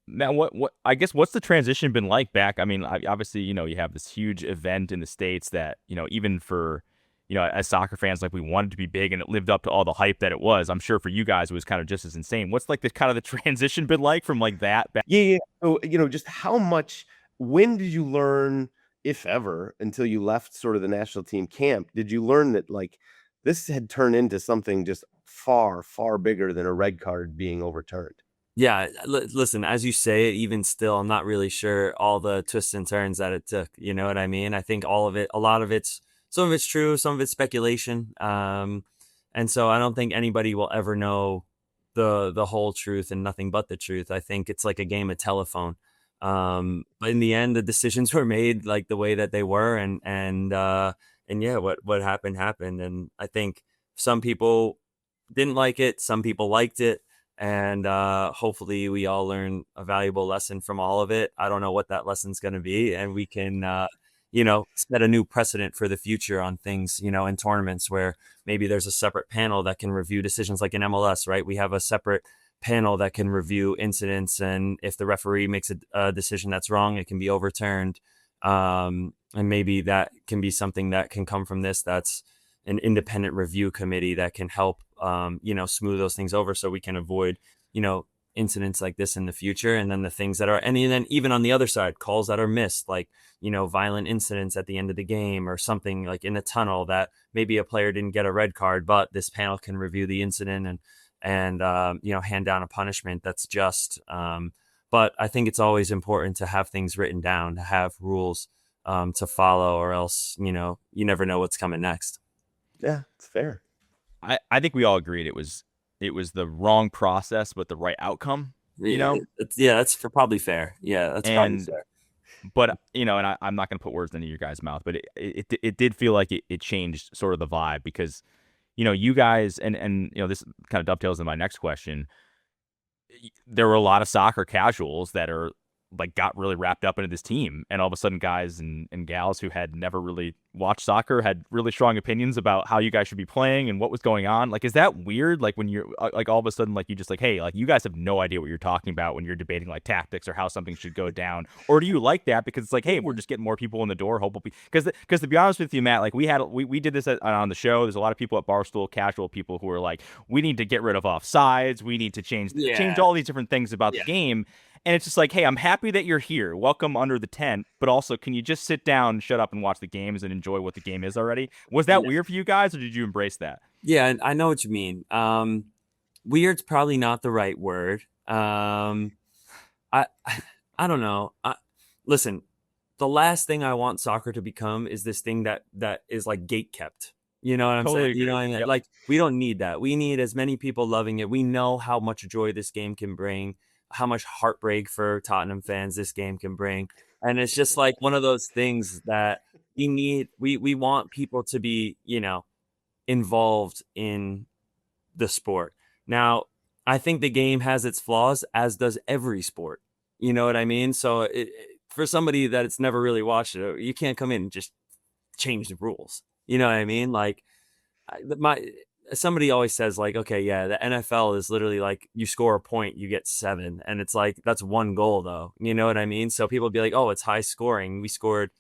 Now, what I guess what's the transition been like back? I mean, obviously, you have this huge event in the States that, even for, as soccer fans, like we wanted to be big and it lived up to all the hype that it was. I'm sure for you guys, it was kind of just as insane. What's like the kind of the transition been like from like that back? Yeah. So, just when did you learn, if ever, until you left sort of the national team camp, did you learn that like this had turned into something just far, far bigger than a red card being overturned? Yeah, listen, as you say it, even still, I'm not really sure all the twists and turns that it took. You know what I mean? I think some of it's true, some of it's speculation. And so I don't think anybody will ever know the whole truth and nothing but the truth. I think it's like a game of telephone. But in the end, the decisions were made like the way that they were. And yeah, what happened. And I think some people didn't like it. Some people liked it. and hopefully we all learn a valuable lesson from all of it. I don't know what that lesson's going to be, and we can set a new precedent for the future on things, in tournaments where maybe there's a separate panel that can review decisions, like in MLS, right? We have a separate panel that can review incidents, and if the referee makes a decision that's wrong, it can be overturned. And maybe that can be something that can come from this. That's an independent review committee that can help, smooth those things over so we can avoid, incidents like this in the future. And then the things that are, and then even on the other side, calls that are missed, like, violent incidents at the end of the game or something like in the tunnel that maybe a player didn't get a red card, but this panel can review the incident and hand down a punishment that's just. But I think it's always important to have things written down, to have rules to follow, or else, you never know what's coming next. Yeah, it's fair. I think we all agreed it was the wrong process, but the right outcome. That's probably fair. Yeah, that's probably fair. But and I'm not going to put words into your guys' mouth, but it did feel like it changed sort of the vibe, because you guys and this kind of dovetails into my next question. There were a lot of soccer casuals that are like got really wrapped up into this team, and all of a sudden guys and gals who had never really watched soccer had really strong opinions about how you guys should be playing and what was going on. Like, is that weird? Like when you're like all of a sudden, like you just like, hey, like you guys have no idea what you're talking about when you're debating like tactics or how something should go down? Or do you like that because it's like, hey, we're just getting more people in the door, hopefully? Because to be honest with you, Matt, like we did this on the show. There's a lot of people at Barstool, casual people, who are like, we need to get rid of offsides, we need to change all these different things about the game. And it's just like, hey, I'm happy that you're here. Welcome under the tent. But also, can you just sit down, shut up, and watch the games and enjoy what the game is already? Was that weird for you guys, or did you embrace that? Yeah, I know what you mean. Weird's probably not the right word. I don't know. Listen, the last thing I want soccer to become is this thing that is like gate kept. You know what I'm saying? You know what I mean? Yep. Like, we don't need that. We need as many people loving it. We know how much joy this game can bring, how much heartbreak for Tottenham fans this game can bring. And it's just like one of those things that we want people to be, involved in the sport. Now, I think the game has its flaws, as does every sport. You know what I mean? So for somebody that it's never really watched it, you can't come in and just change the rules. You know what I mean? Like, somebody always says, like, okay, yeah, the NFL is literally like you score a point, you get 7. And it's like, that's one goal though. You know what I mean? So people be like, oh, it's high scoring. We scored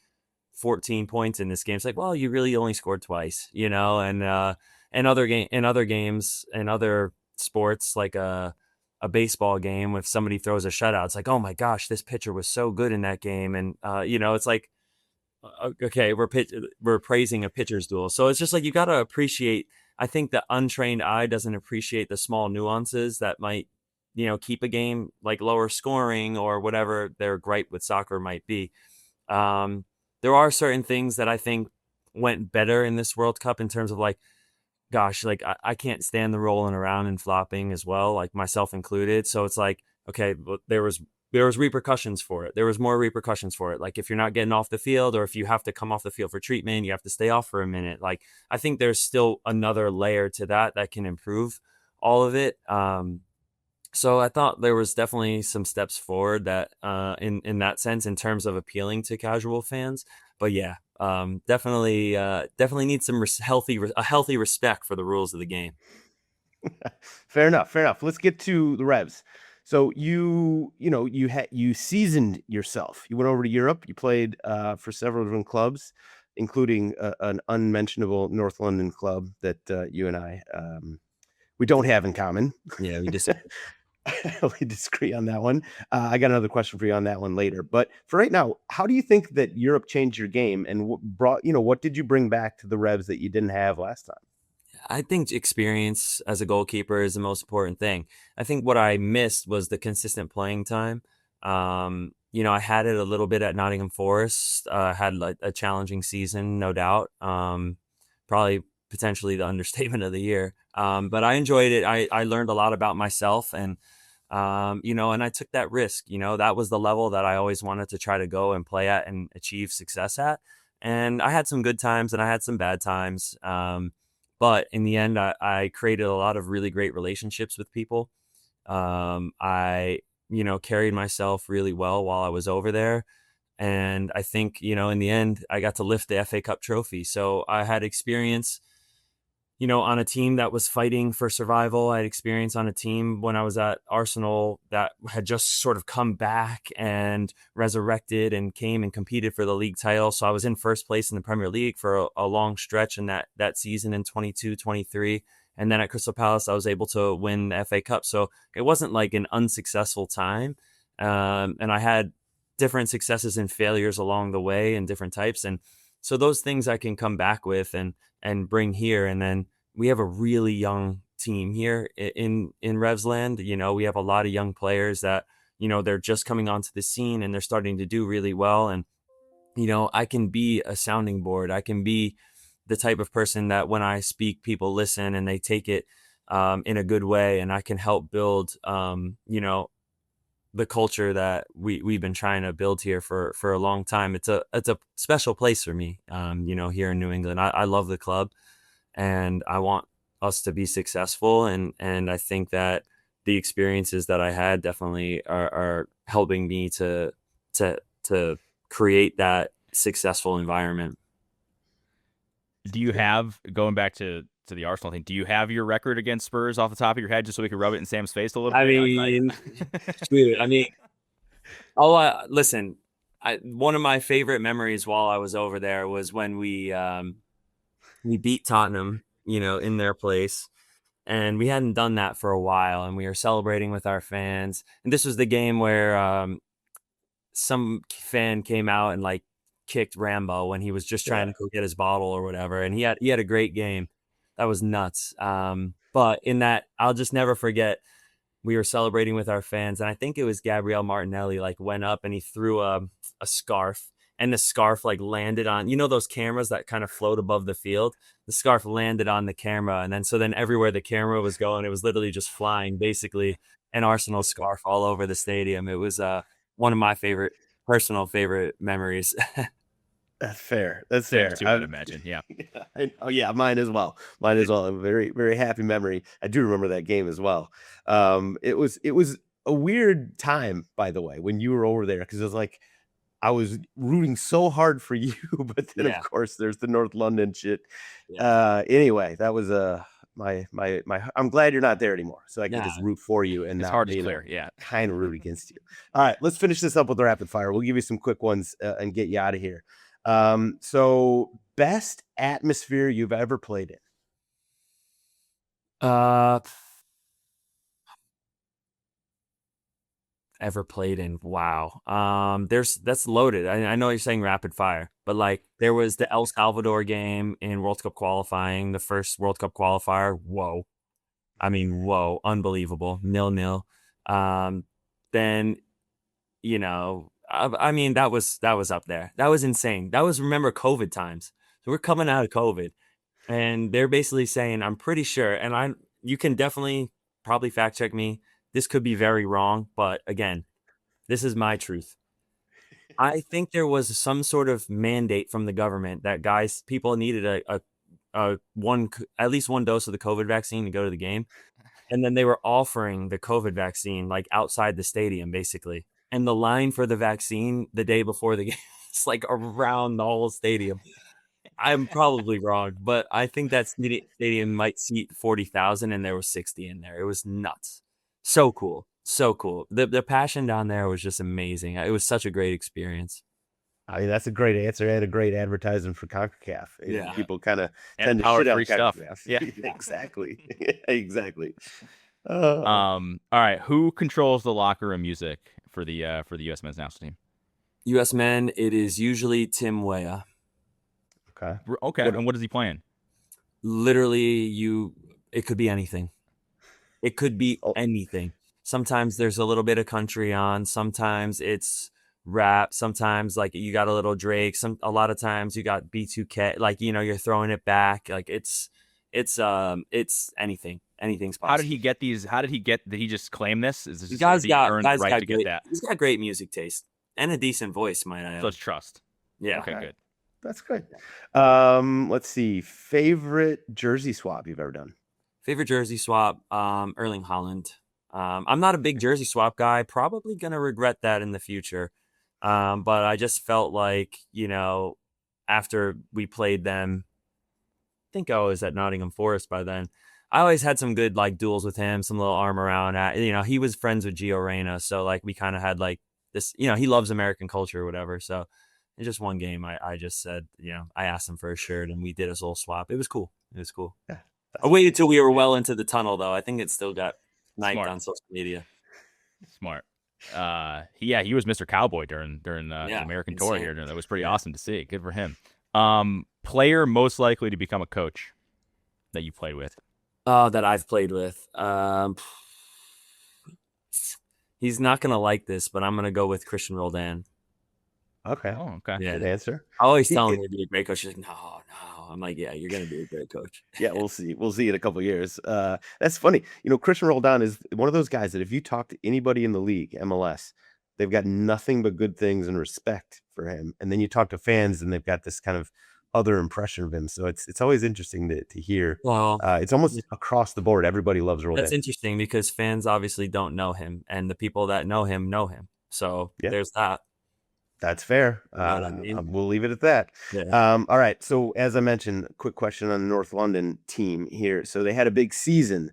14 points in this game. It's like, well, you really only scored twice, and other games and other sports, like a baseball game, if somebody throws a shutout, it's like, oh my gosh, this pitcher was so good in that game. And, it's like, okay, we're praising a pitcher's duel. So it's just like, you got to appreciate, I think the untrained eye doesn't appreciate the small nuances that might, keep a game like lower scoring or whatever their gripe with soccer might be. There are certain things that I think went better in this World Cup in terms of like, gosh, like I can't stand the rolling around and flopping as well, like myself included. So it's like, okay, there was repercussions for it. There was more repercussions for it. Like if you're not getting off the field, or if you have to come off the field for treatment, you have to stay off for a minute. Like, I think there's still another layer to that can improve all of it. So I thought there was definitely some steps forward that in that sense, in terms of appealing to casual fans. But yeah, definitely needs some healthy respect for the rules of the game. Fair enough. Let's get to the Revs. So you seasoned yourself. You went over to Europe. You played for several different clubs, including an unmentionable North London club that you and I we don't have in common. Yeah, we just we disagree on that one. I got another question for you on that one later. But for right now, how do you think that Europe changed your game, and what did you bring back to the Revs that you didn't have last time? I think experience as a goalkeeper is the most important thing. I think what I missed was the consistent playing time. I had it a little bit at Nottingham Forest. Had like a challenging season, no doubt. Probably potentially the understatement of the year. But I enjoyed it. I learned a lot about myself, and and I took that risk. That was the level that I always wanted to try to go and play at and achieve success at. And I had some good times and I had some bad times. But in the end, I created a lot of really great relationships with people. I, carried myself really well while I was over there. And I think, in the end, I got to lift the FA Cup trophy. So I had experience, on a team that was fighting for survival. I had experience on a team when I was at Arsenal that had just sort of come back and resurrected and came and competed for the league title. So I was in first place in the Premier League for a long stretch in that season in 22-23. And then at Crystal Palace, I was able to win the FA Cup. So it wasn't like an unsuccessful time. And I had different successes and failures along the way and different types. And so those things I can come back with and bring here. And then we have a really young team here in Revsland. We have a lot of young players that, they're just coming onto the scene and they're starting to do really well. And, I can be a sounding board. I can be the type of person that when I speak, people listen and they take it in a good way. And I can help build, the culture that we've been trying to build here for a long time. It's a special place for me, here in New England. I love the club and I want us to be successful. And I think that the experiences that I had definitely are helping me to create that successful environment. Do you have, going back to the Arsenal thing, do you have your record against Spurs off the top of your head just so we could rub it in Sam's face a little bit? Listen, one of my favorite memories while I was over there was when we beat Tottenham, in their place. And we hadn't done that for a while. And we were celebrating with our fans. And this was the game where some fan came out and like kicked Rambo when he was just trying to go get his bottle or whatever. And he had a great game. That was nuts. But in that, I'll just never forget, we were celebrating with our fans. And I think it was Gabriel Martinelli, like went up and he threw a scarf. And the scarf like landed on, those cameras that kind of float above the field. The scarf landed on the camera. And then everywhere the camera was going, it was literally just flying, basically an Arsenal scarf all over the stadium. It was one of my personal favorite memories. That's fair. That's fair. Too, I'd imagine. Yeah. Yeah, mine as well. A very, very happy memory. I do remember that game as well. It was a weird time, by the way, when you were over there, because it was like I was rooting so hard for you, but then of course there's the North London shit. Yeah. Anyway, that was my. I'm glad you're not there anymore, so I can just root for you and it's not hard to clear. Kind of root against you. All right, let's finish this up with the rapid fire. We'll give you some quick ones and get you out of here. So best atmosphere you've ever played in? Ever played in? Wow. That's loaded. I know you're saying rapid fire, but like there was the El Salvador game in World Cup qualifying, the first World Cup qualifier. Whoa. Unbelievable. 0-0. Then, that was up there. That was insane. That was, remember, COVID times. So we're coming out of COVID and they're basically saying, I'm pretty sure, and you can definitely probably fact check me. This could be very wrong, but again, this is my truth. I think there was some sort of mandate from the government that people needed at least one dose of the COVID vaccine to go to the game. And then they were offering the COVID vaccine like outside the stadium, basically. And the line for the vaccine the day before the game is like around the whole stadium. I'm probably wrong, but I think that stadium might seat 40,000 and there was 60 in there. It was nuts. So cool. So cool. The passion down there was just amazing. It was such a great experience. I mean, that's a great answer and a great advertisement for CONCACAF. Yeah. People kind of tend to shit on stuff. Yeah, exactly. Exactly. All right. Who controls the locker room music for the U.S. men's national team? U.S. men, it is usually Tim Weah. Okay. And what is he playing? Literally, it could be anything. It could be anything. Sometimes there's a little bit of country on. Sometimes it's rap. Sometimes like you got a little Drake. A lot of times you got B2K. Like, you're throwing it back. Like it's anything. Anything's possible. How did he get these? Did he just claim this? Is this He's got great music taste and a decent voice, might I add. So it's trust. Yeah. Okay, good. That's good. Let's see. Favorite jersey swap you've ever done? Favorite jersey swap, Erling Haaland. I'm not a big jersey swap guy. Probably going to regret that in the future. But I just felt like, after we played them, I think I was at Nottingham Forest by then. I always had some good like duels with him, some little arm around. He was friends with Gio Reyna, so like we kind of had like this. He loves American culture or whatever. So in just one game, I just said, I asked him for a shirt and we did his little swap. It was cool. Yeah, I waited till we were well into the tunnel, though. I think it still got sniped Smart. on social media. Smart. He was Mr. Cowboy during the American tour insane. here. That was pretty awesome to see. Good for him. Player most likely to become a coach that you played with. Oh, that I've played with. He's not gonna like this, but I'm gonna go with Christian Roldan. Okay. Oh, okay. Yeah. Good answer. I always tell him he'd be a great coach. He's like, no. I'm like, yeah, you're gonna be a great coach. Yeah, we'll see. We'll see in a couple of years. That's funny. Christian Roldan is one of those guys that if you talk to anybody in the league, MLS, they've got nothing but good things and respect for him. And then you talk to fans, and they've got this kind of other impression of him. So it's always interesting to hear. Well, it's almost across the board. Everybody loves Roldan. That's interesting because fans obviously don't know him, and the people that know him know him. So there's that. That's fair. We'll leave it at that. Yeah. All right. So as I mentioned, quick question on the North London team here. So they had a big season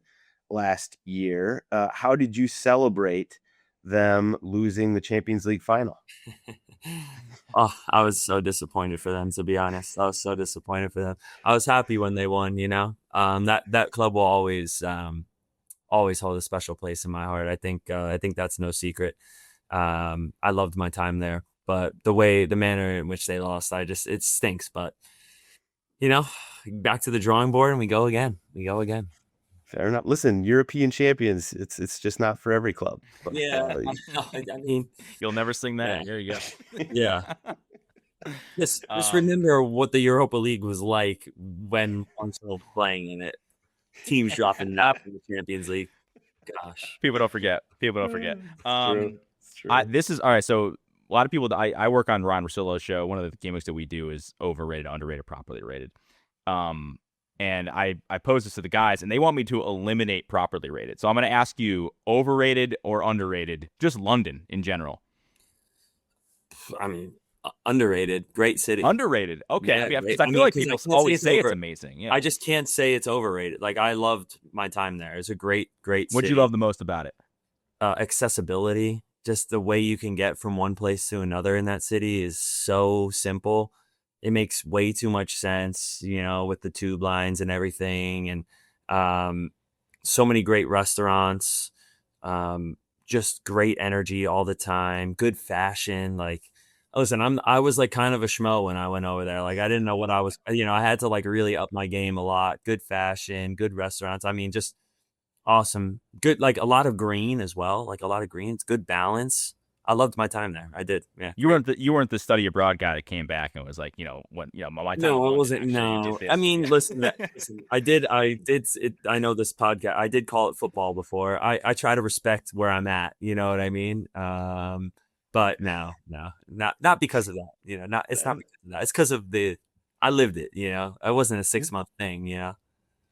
last year. How did you celebrate them losing the Champions League final? Oh, I was so disappointed for them, to be honest. I was so disappointed for them. I was happy when they won, that club will always hold a special place in my heart. I think that's no secret. I loved my time there, but the manner in which they lost, it stinks, but back to the drawing board and we go again. Fair enough. Listen, European champions, it's just not for every club. But, I mean, you'll never sing that. Yeah. There you go. Yeah. Just remember what the Europa League was like when Arsenal playing in it. Teams dropping out from the Champions League. Gosh. People don't forget. It's true. This is all right. So a lot of people that I work on Ron Rosillo's show. One of the gimmicks that we do is overrated, underrated, properly rated. And I pose this to the guys, and they want me to eliminate properly rated. So I'm going to ask you overrated or underrated, just London in general. I mean, underrated. Great city. Underrated. Okay. Yeah, because I feel like people always say it's amazing. Yeah. I just can't say it's overrated. Like, I loved my time there. It's a great city. What'd you love the most about it? Accessibility. Just the way you can get from one place to another in that city is so simple. It makes way too much sense, with the tube lines and everything. And so many great restaurants, just great energy all the time, good fashion. Like, listen, I was like kind of a schmo when I went over there. Like, I didn't know what I was, I had to like really up my game a lot. Good fashion, good restaurants. I mean, just awesome. Good, like a lot of green as well. Like a lot of greens, good balance. I loved my time there. I did. Yeah. You weren't the study abroad guy that came back and was like, my time. No, I wasn't. No, I mean, listen, I did it. I know this podcast. I did call it football before. I try to respect where I'm at. You know what I mean? But no, not because of that. It's not because of that. It's because of I lived it. I wasn't a 6-month thing.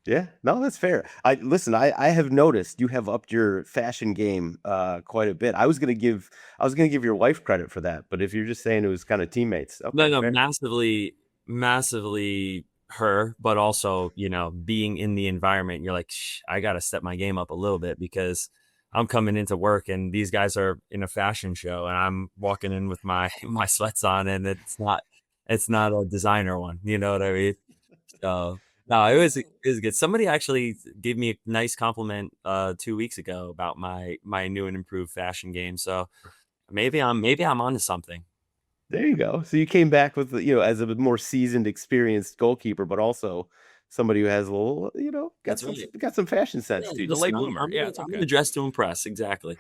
Yeah, no, that's fair. I have noticed you have upped your fashion game quite a bit. I was gonna give your wife credit for that, but if you're just saying it was kind of teammates, okay, no, fair. massively her, but also being in the environment, you're like, I gotta step my game up a little bit because I'm coming into work and these guys are in a fashion show and I'm walking in with my sweats on and it's not a designer one. You know what I mean? So. No, it was good. Somebody actually gave me a nice compliment 2 weeks ago about my new and improved fashion game. So maybe I'm onto something. There you go. So you came back with as a more seasoned, experienced goalkeeper, but also somebody who has a little, got some fashion sense too. The late bloomer. I'm gonna dress to impress. Exactly.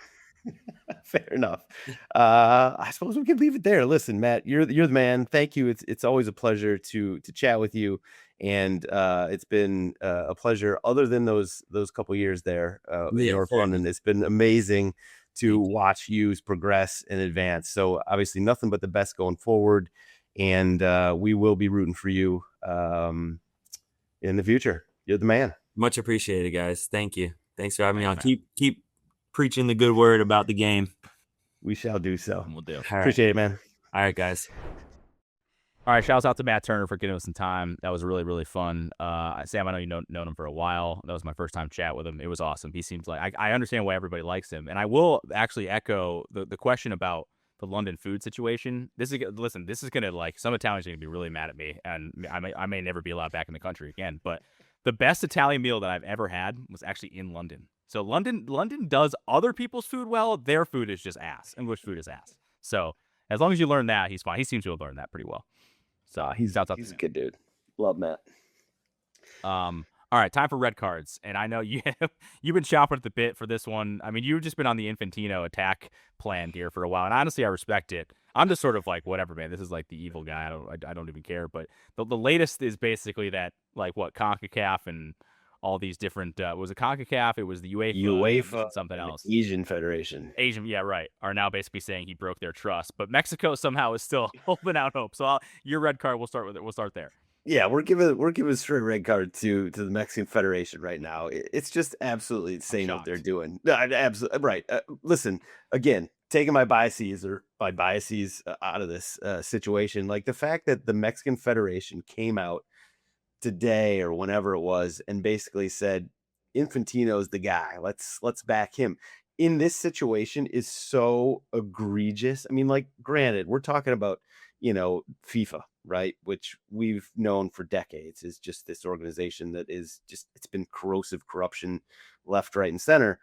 Fair enough. I suppose we could leave it there. Listen, Matt, you're the man. Thank you. It's always a pleasure to chat with you. And it's been a pleasure. Other than those couple years there in North London, it's been amazing to watch you progress and advance. So obviously, nothing but the best going forward, and we will be rooting for you in the future. You're the man. Much appreciated, guys. Thank you. Thanks for having me on. Keep preaching the good word about the game. We shall do so. We'll do. All right. Appreciate it, man. All right, guys. All right, shouts out to Matt Turner for giving us some time. That was really, really fun. Sam, I know you've known him for a while. That was my first time chat with him. It was awesome. He seems like I understand why everybody likes him. And I will actually echo the question about the London food situation. This is gonna, like, some Italians are gonna be really mad at me, and I may never be allowed back in the country again. But the best Italian meal that I've ever had was actually in London. So London does other people's food well. Their food is just ass. English food is ass. So as long as you learn that, he's fine. He seems to have learned that pretty well. So He's a good dude. Love Matt. All right, time for red cards. And I know you've been chopping at the bit for this one. I mean, you've just been on the Infantino attack plan here for a while, and honestly, I respect it. I'm just sort of like, whatever, man. This is like the evil guy. I don't even care. But the latest is basically that, like, what, CONCACAF and all these different was it CONCACAF? It was the UEFA, something else. Asian Federation. Yeah, right. Are now basically saying he broke their trust, but Mexico somehow is still holding out hope. So your red card, we'll start with it. We'll start there. Yeah, we're giving a straight red card to the Mexican Federation right now. It's just absolutely insane what they're doing. No, absolutely right. Listen, again, taking my biases out of this situation, like the fact that the Mexican Federation came out today or whenever it was and basically said Infantino's the guy. Let's back him. In this situation is so egregious. I mean, like, granted, we're talking about, FIFA, right? Which we've known for decades is just this organization that is just, it's been corrosive corruption left, right, and center.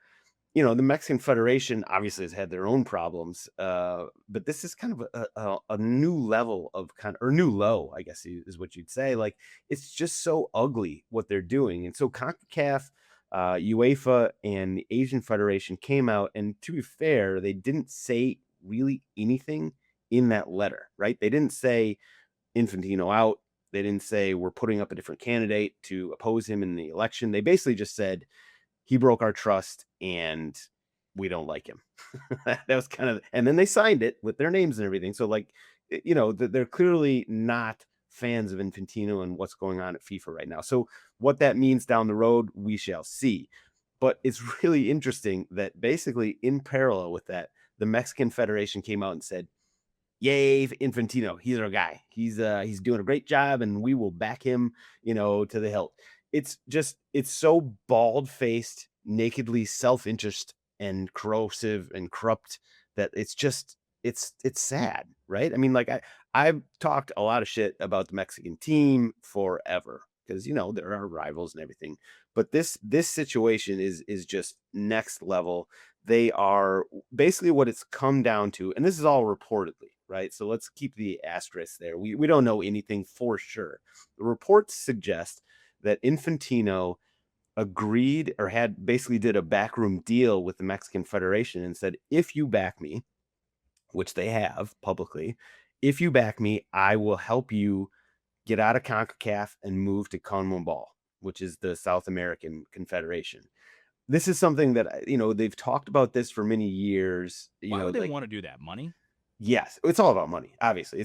The Mexican Federation obviously has had their own problems, but this is kind of a new level of or new low, I guess is what you'd say. Like, it's just so ugly what they're doing. And so CONCACAF, UEFA, and the Asian Federation came out, and to be fair, they didn't say really anything in that letter, right? They didn't say Infantino out. They didn't say we're putting up a different candidate to oppose him in the election. They basically just said he broke our trust and we don't like him. That was kind of, and then they signed it with their names and everything. So, like, they're clearly not fans of Infantino and what's going on at FIFA right now. So what that means down the road, we shall see. But it's really interesting that basically in parallel with that, the Mexican Federation came out and said, yay, Infantino, he's our guy. He's doing a great job and we will back him, to the hilt. It's so bald-faced, nakedly self-interest and corrosive and corrupt that it's sad, right? I mean, like, I've talked a lot of shit about the Mexican team forever because, there are rivals and everything. But this situation is just next level. They are basically what it's come down to, and this is all reportedly, right? So let's keep the asterisk there. We don't know anything for sure. The reports suggest that Infantino agreed or did a backroom deal with the Mexican Federation and said, if you back me, which they have publicly, if you back me, I will help you get out of CONCACAF and move to CONMEBOL, which is the South American Confederation. This is something that, they've talked about this for many years. Why would they want to do that? Money? Yes, it's all about money. Obviously,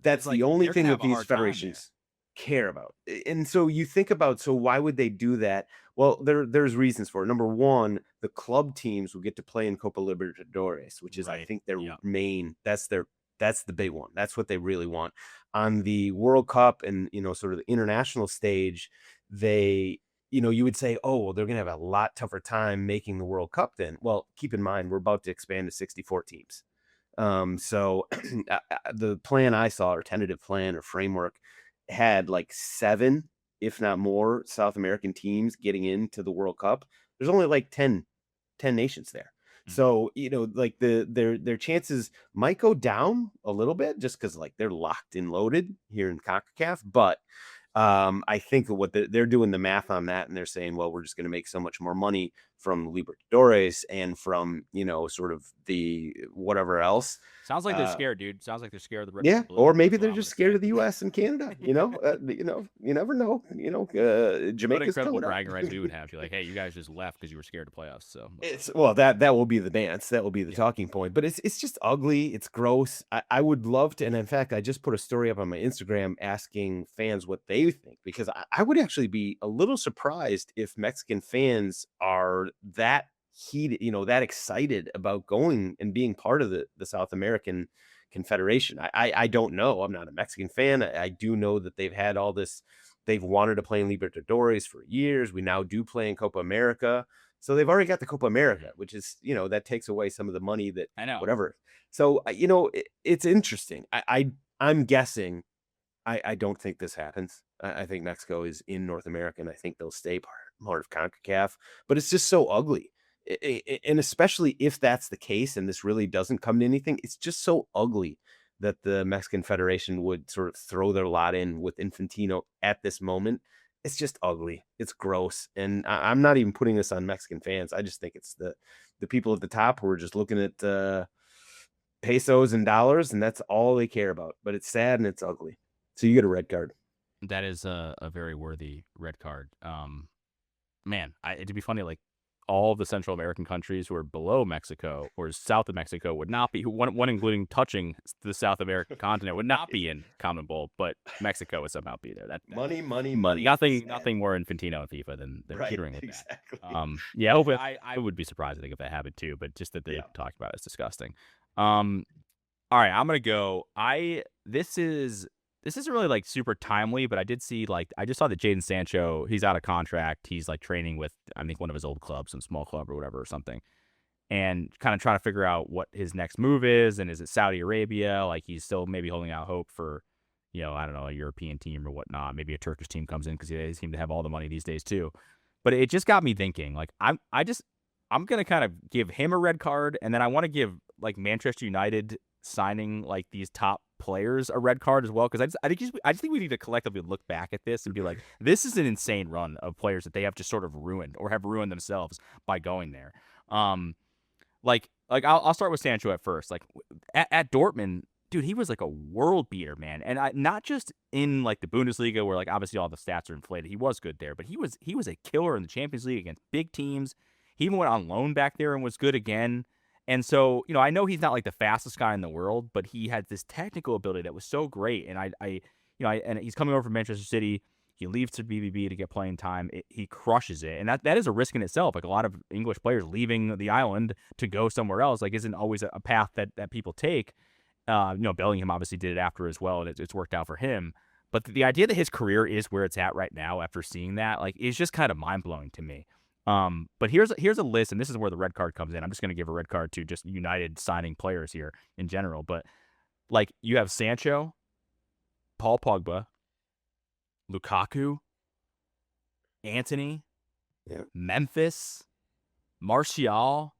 that's the only thing that these federations care about. And so you think about, so why would they do that? Well, there's reasons for it. Number one, the club teams will get to play in Copa Libertadores, which is, I think, their main. That's the big one. That's what they really want. On the World Cup and, sort of the international stage, they, you would say, oh, well, they're going to have a lot tougher time making the World Cup then. Well, keep in mind, we're about to expand to 64 teams. So the plan I saw, or tentative plan or framework, had like 7, if not more, South American teams getting into the World Cup. There's only like 10 nations there. So, like their chances might go down a little bit just because, like, they're locked and loaded here in CONCACAF. But I think what they're doing the math on that, and they're saying, well, we're just going to make so much more money from Libertadores and from, sort of the whatever else. Sounds like they're scared, dude. Sounds like they're scared of the red. Yeah, or maybe they're just scared of the U.S. and Canada. You never know. Jamaica's incredible bragging rights we would have. You're like, hey, you guys just left because you were scared to play us. So that will be the dance. That will be the talking point. But it's just ugly. It's gross. I would love to, and in fact, I just put a story up on my Instagram asking fans what they think, because I would actually be a little surprised if Mexican fans are that heated, that excited about going and being part of the South American Confederation. I don't know. I'm not a Mexican fan. I do know that they've had all this. They've wanted to play in Libertadores for years. We now do play in Copa America. So they've already got the Copa America, which is, that takes away some of the money that I know. whatever. So, it's interesting. I'm guessing. I don't think this happens. I think Mexico is in North America, and I think they'll stay part of CONCACAF. But it's just so ugly. And especially if that's the case and this really doesn't come to anything, it's just so ugly that the Mexican Federation would sort of throw their lot in with Infantino at this moment. It's just ugly. It's gross. And I'm not even putting this on Mexican fans. I just think it's the people at the top who are just looking at pesos and dollars, and that's all they care about. But it's sad and it's ugly. So you get a red card. That is a very worthy red card. Man, it'd be funny, like, all of the Central American countries who are below Mexico or south of Mexico would not be, one including touching the South American continent, would not be in CONMEBOL, but Mexico would somehow be there. That Money. Nothing more Infantino and FIFA than Right, teetering with exactly. that. Yeah, hopefully, I would be surprised, I think, if that happened too, but just that they talked about it is disgusting. All right, I'm gonna go. This isn't really like super timely, but I did see, like, I just saw that Jadon Sancho, he's out of contract. He's like training with, I think, one of his old clubs, some small club or whatever or something, and kind of trying to figure out what his next move is. And is it Saudi Arabia? Like, he's still maybe holding out hope for, I don't know, a European team or whatnot. Maybe a Turkish team comes in because they seem to have all the money these days too. But it just got me thinking, like, I'm going to kind of give him a red card. And then I want to give, like, Manchester United signing, like, these top players a red card as well, because I just think we need to collectively look back at this and be like, this is an insane run of players that they have just sort of ruined or have ruined themselves by going there. Like I'll start with Sancho at first. Like, at Dortmund, dude, he was like a world beater, man, and not just in like the Bundesliga where, like, obviously all the stats are inflated. He was good there, but he was a killer in the Champions League against big teams. He even went on loan back there and was good again. And so, I know he's not like the fastest guy in the world, but he had this technical ability that was so great. And and he's coming over from Manchester City. He leaves to BVB to get playing time. He crushes it. And that is a risk in itself. Like, a lot of English players leaving the island to go somewhere else, like, isn't always a path that people take. Bellingham obviously did it after as well, and it's worked out for him. But the idea that his career is where it's at right now after seeing that, like, is just kind of mind-blowing to me. But here's a list, and this is where the red card comes in. I'm just going to give a red card to just United signing players here in general. But, like, you have Sancho, Paul Pogba, Lukaku, Antony, Memphis, Martial,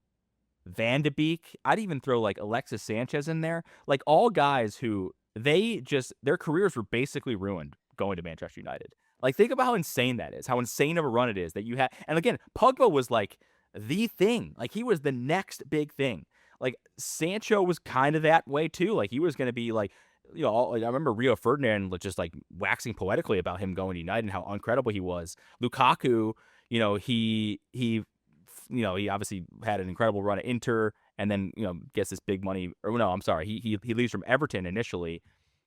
Van de Beek. I'd even throw, like, Alexis Sanchez in there. Like, all guys who their careers were basically ruined going to Manchester United. Like, think about how insane that is, how insane of a run it is that you had. And again, Pogba was like the thing. Like, he was the next big thing. Like, Sancho was kind of that way too. Like, he was going to be like, I remember Rio Ferdinand just like waxing poetically about him going to United and how incredible he was. Lukaku, he obviously had an incredible run at Inter, and then, gets this big money. Or no, I'm sorry, he leaves from Everton initially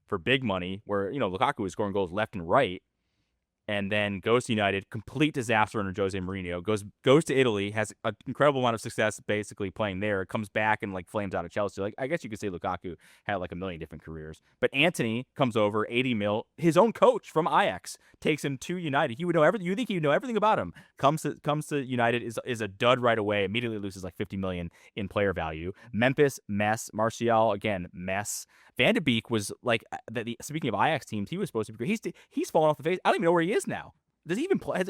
for big money, where, Lukaku was scoring goals left and right. And then goes to United, complete disaster under Jose Mourinho, goes to Italy, has an incredible amount of success basically playing there, comes back and, like, flames out of Chelsea. Like, I guess you could say Lukaku had like a million different careers. But Antony comes over, 80 mil. His own coach from Ajax takes him to United. He would know everything. You think he would know everything about him. Comes to United, is a dud right away, immediately loses like 50 million in player value. Memphis, mess. Martial, again, mess. Van de Beek was like, speaking of Ajax teams, he was supposed to be great. He's fallen off the face. I don't even know where he is now. Does he even play?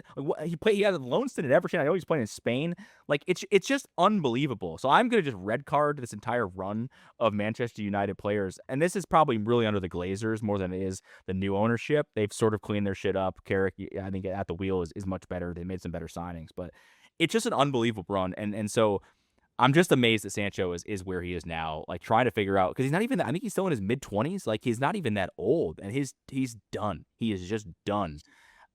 He had a loan stint at Everton. I know he's playing in Spain. Like, it's just unbelievable. So I'm gonna just red card this entire run of Manchester United players, and this is probably really under the Glazers more than it is the new ownership. They've sort of cleaned their shit up. Carrick, I think, at the wheel is much better. They made some better signings, but it's just an unbelievable run. And so I'm just amazed that Sancho is where he is now, like, trying to figure out, because he's not even, I think he's still in his mid-20s. Like, he's not even that old, and he's done. He is just done.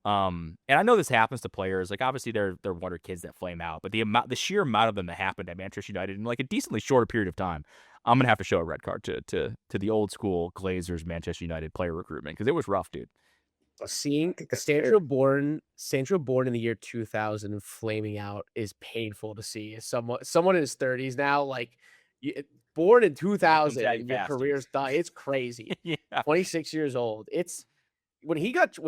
And I know this happens to players. Like, obviously they're wonder kids that flame out, but the sheer amount of them that happened at Manchester United in like a decently shorter period of time, I'm gonna have to show a red card to the old school Glazers Manchester United player recruitment, because it was rough, dude. Seeing that's fair. Sancho born in the year 2000 and flaming out is painful to see. As someone in his 30s now, like born in 2000 at you and your fast, dude. career's done. It's crazy. Yeah. 26 years old. It's when he got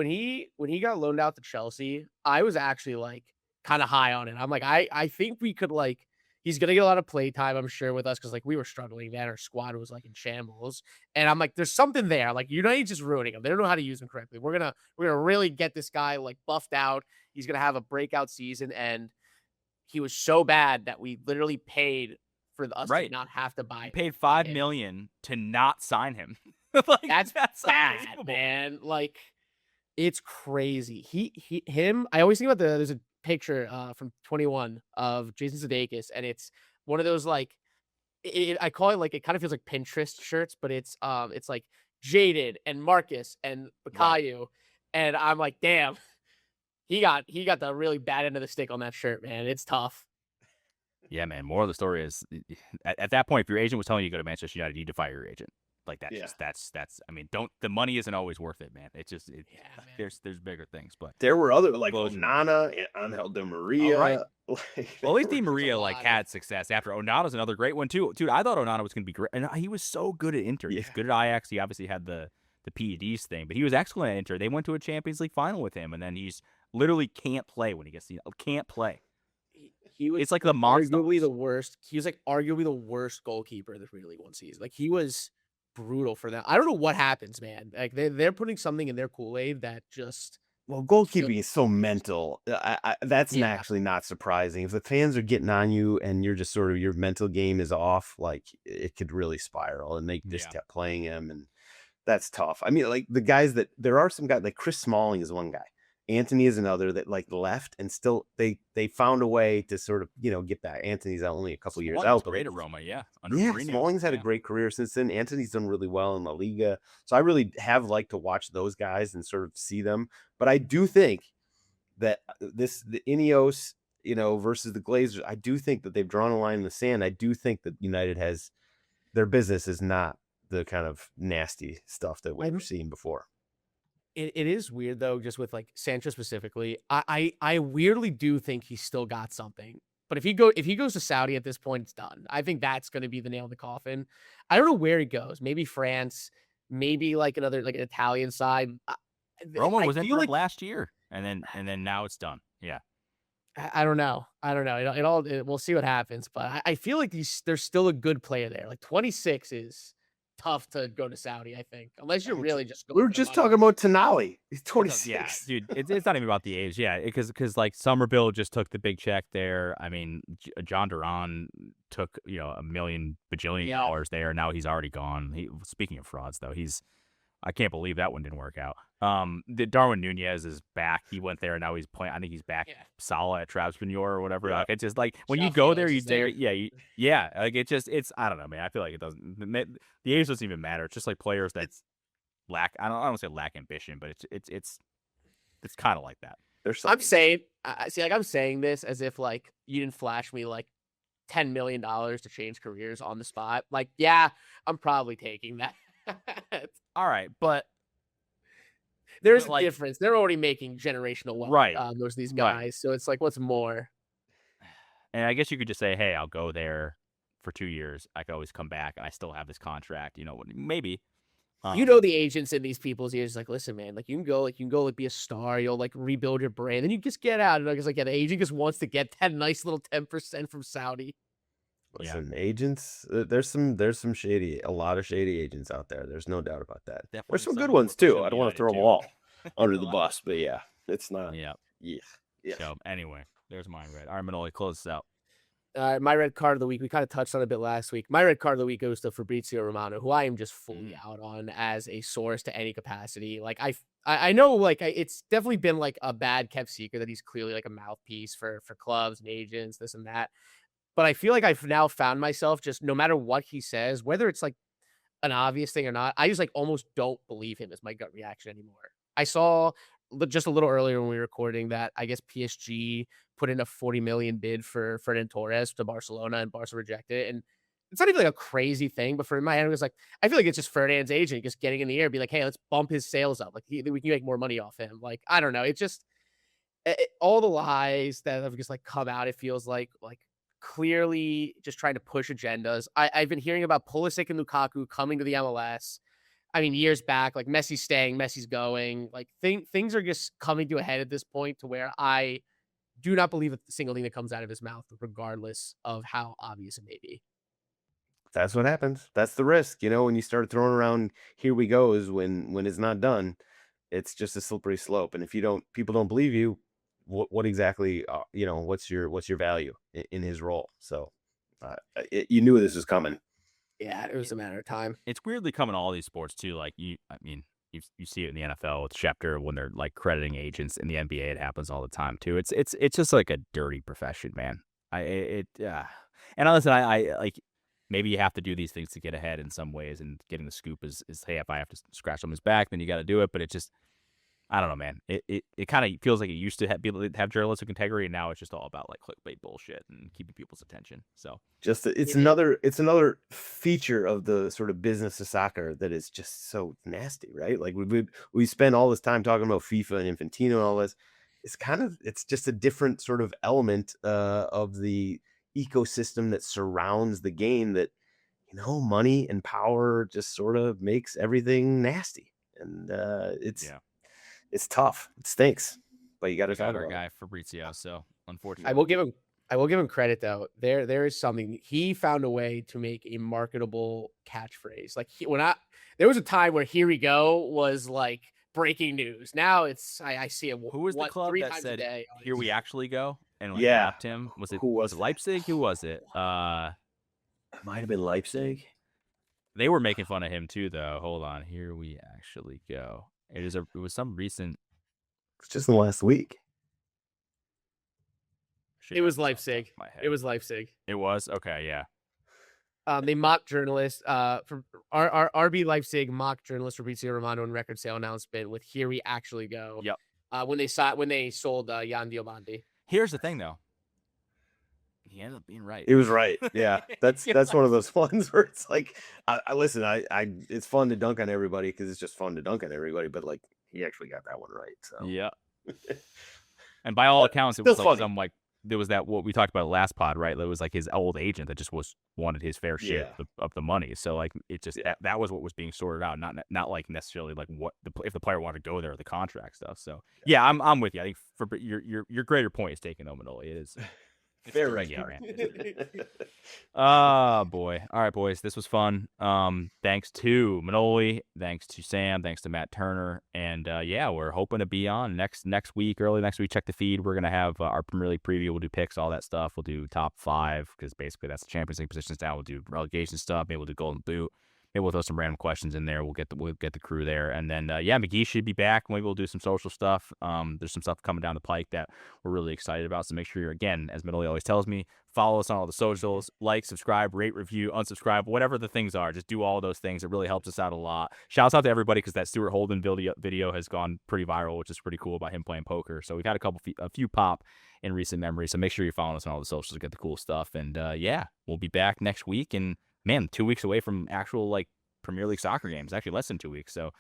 loaned out to Chelsea, I was actually like kind of high on it. I'm like, I think we could like he's gonna get a lot of play time, I'm sure, with us because like we were struggling, man. Our squad was like in shambles. And I'm like, there's something there. Like United's just ruining him. They don't know how to use him correctly. We're gonna really get this guy like buffed out. He's gonna have a breakout season. And he was so bad that we literally paid for us to Right. not have to buy You him. paid $5 million to not sign him. Like, That's bad, unbelievable. man. Like, it's crazy. Him. I always think about there's a picture from 21 of Jason Sudeikis, and it's one of those like I call it like it kind of feels like Pinterest shirts, but it's like Jaded and Marcus and Bakayu, and I'm like, damn, he got the really bad end of the stick on that shirt, man. It's tough. Yeah, man. Moral of the story is, at that point, if your agent was telling you to go to Manchester United, you need to fire your agent. Like that's Yeah. just that's. I mean, the money isn't always worth it, man. It's just man. there's bigger things, but There were other like Closure. Onana and Angel Di Maria. right. Like, Well, at least there Di were- Maria a like lot had success after. Onana's another great one too. Dude, I thought Onana was gonna be great, and he was so good at Inter. He was Yeah. good at Ajax. He obviously had the PEDs thing, but he was excellent at Inter. They went to a Champions League final with him, and then he's literally can't play when he gets can't play. He was It's like the monster. arguably the worst. He was like arguably the worst goalkeeper in the Premier League one season. Like he was brutal for them. I don't know what happens, man. Like they're putting something in their Kool-Aid that just Well, goalkeeping is so mental. That's Yeah. actually not surprising. If the fans are getting on you and you're just sort of your mental game is off, like it could really spiral. And they just Yeah. kept playing him, and that's tough. I mean, like the guys that there are some guys like Chris Smalling is one guy. Anthony is another that like left and still they found a way to sort of get back. Anthony's only a couple years Smalling's out. but great at Roma, yeah. Under Yeah, Mourinho. Smalling's had a Yeah. great career since then. Anthony's done really well in La Liga. So I really have liked to watch those guys and sort of see them. But I do think that the Ineos, versus the Glazers, I do think that they've drawn a line in the sand. I do think that United has their business is not the kind of nasty stuff that we were seeing before. it is weird though, just with like Sancho specifically. I weirdly do think he's still got something. But if he goes to Saudi at this point, it's done. I think that's going to be the nail in the coffin. I don't know where he goes. Maybe France, maybe like another like an Italian side. Roma was I in feel like last year, and then now it's done. Yeah. I don't know. We'll see what happens. But I feel like there's still a good player there. Like 26 is tough to go to Saudi, I think, unless you're really just going We were for the just money. talking about Tonali. He's 26. Yeah, dude, it's not even about the age. Yeah, because like Somerville just took the big check there. I mean, John Duran took $1 million bajillion dollars there. Now he's already gone. Speaking of frauds, though, I can't believe that one didn't work out. The Darwin Nunez is back. He went there and now he's playing. I think he's back. Yeah. Salah at Trabzonspor or whatever. Yeah. Like, it's just like when you Sheffield go there, is you there. yeah. Like it's I don't know, man. I feel like it doesn't. The age doesn't even matter. It's just like players that lack. I don't say lack ambition, but it's kind of like that. There's I'm saying, I'm saying this as if like you didn't flash me like $10 million to change careers on the spot. Like, yeah, I'm probably taking that. All right, but There's But, a like- difference. They're already making generational wealth. Right. Most of these Right. guys. So it's like, what's more? and I guess you could just say, hey, I'll go there for 2 years. I could always come back, and I still have this contract. Maybe. The agents in these people's ears, like, listen, man, like you can go, like be a star, you'll like rebuild your brand, then you just get out. And like, the agent just wants to get that nice little 10% from Saudi. Listen, agents. There's some a lot of shady agents out there. There's no doubt about that. Definitely There's some some good who ones are too. pushing I don't want to United, throw them too. all under A the lot. bus, but yeah, it's not. Yeah. Yeah. So anyway, there's mine, Red. All right, Manoli, close this out. My red card of the week, we kind of touched on it a bit last week. My red card of the week goes to Fabrizio Romano, who I am just fully out on as a source to any capacity. Like I know, like it's definitely been like a bad kept secret that he's clearly like a mouthpiece for clubs and agents, this and that. But I feel like I've now found myself just no matter what he says, whether it's like an obvious thing or not, I just like almost don't believe him as my gut reaction anymore. I saw just a little earlier when we were recording that I guess PSG put in a 40 million bid for Ferdinand Torres to Barcelona and Barca rejected it. And it's not even like a crazy thing, but for my head, it was like, I feel like it's just Ferdinand's agent just getting in the air, be like, hey, let's bump his sales up. Like we can make more money off him. Like, I don't know. It just, all the lies that have just like come out, it feels like clearly just trying to push agendas. I've been hearing about Pulisic and Lukaku coming to the MLS. I mean, years back, like Messi's staying, Messi's going. Like things are just coming to a head at this point to where I do not believe a single thing that comes out of his mouth, regardless of how obvious it may be. That's what happens. That's the risk, when you start throwing around "here we go" is when it's not done. It's just a slippery slope, and if people don't believe you, what exactly, what's your value in his role? So, you knew this was coming. Yeah, it was a matter of time. It's weirdly coming to all these sports too. Like you see it in the NFL with Schefter when they're like crediting agents. In the NBA, it happens all the time too. It's just like a dirty profession, man. And listen, I like maybe you have to do these things to get ahead in some ways, and getting the scoop is hey, if I have to scratch someone's back, then you got to do it. But it just, I don't know, man. It kind of feels like it used to have journalistic integrity, and now it's just all about like clickbait bullshit and keeping people's attention. So it's another feature of the sort of business of soccer that is just so nasty, right? Like we spend all this time talking about FIFA and Infantino and all this. It's just a different sort of element of the ecosystem that surrounds the game that, money and power just sort of makes everything nasty. And it's tough. It stinks, but you got to talk our about guy it. Fabrizio. So unfortunately, I will give him credit though. There is something he found a way to make a marketable catchphrase. Like there was a time where "here we go" was like breaking news. Now it's I see it. Who was the club 3 that times said a day? "here we actually go" and like Yeah. lapped him? Was it Who was it Leipzig? Who was it? Might have been Leipzig. They were making fun of him too, though. Hold on, "here we actually go." It was some recent. It's just in the last week. It was Leipzig. It was Leipzig. It was okay, yeah. They mocked journalists from our RB Leipzig mocked journalist Fabrizio Romano in record sale announcement with "here we actually go." Yep. When they sold Jan Diomande. Here's the thing, though. He ended up being right. It was right. Yeah, that's one of those ones where it's like, I listen. It's fun to dunk on everybody because it's just fun to dunk on everybody. But like, he actually got that one right. So yeah. And by all accounts, it still was like funny. there was that what we talked about last pod, right? It was like his old agent that just wanted his fair share of the money. So like it just that was what was being sorted out, not like necessarily like what if the player wanted to go there or the contract stuff. So yeah, I'm with you. I think for your greater point is taken, Manoli. It is. Fair right, man. Oh boy. All right, boys. This was fun. Thanks to Manoli, thanks to Sam, thanks to Matt Turner. And we're hoping to be on next week, early next week. Check the feed. We're gonna have our Premier League preview. We'll do picks, all that stuff. We'll do top 5 because basically that's the Champions League positions now. We'll do relegation stuff. Maybe we'll do Golden Boot. Maybe we'll throw some random questions in there. We'll get the crew there, and then McGee should be back. Maybe we'll do some social stuff. There's some stuff coming down the pike that we're really excited about. So make sure you're, again, as Manoli always tells me, follow us on all the socials, like, subscribe, rate, review, unsubscribe, whatever the things are. Just do all those things. It really helps us out a lot. Shouts out to everybody because that Stuart Holden video has gone pretty viral, which is pretty cool about him playing poker. So we've had a few pop in recent memory. So make sure you're following us on all the socials to get the cool stuff. And we'll be back next week. And man, 2 weeks away from actual like Premier League soccer games. Actually less than 2 weeks. So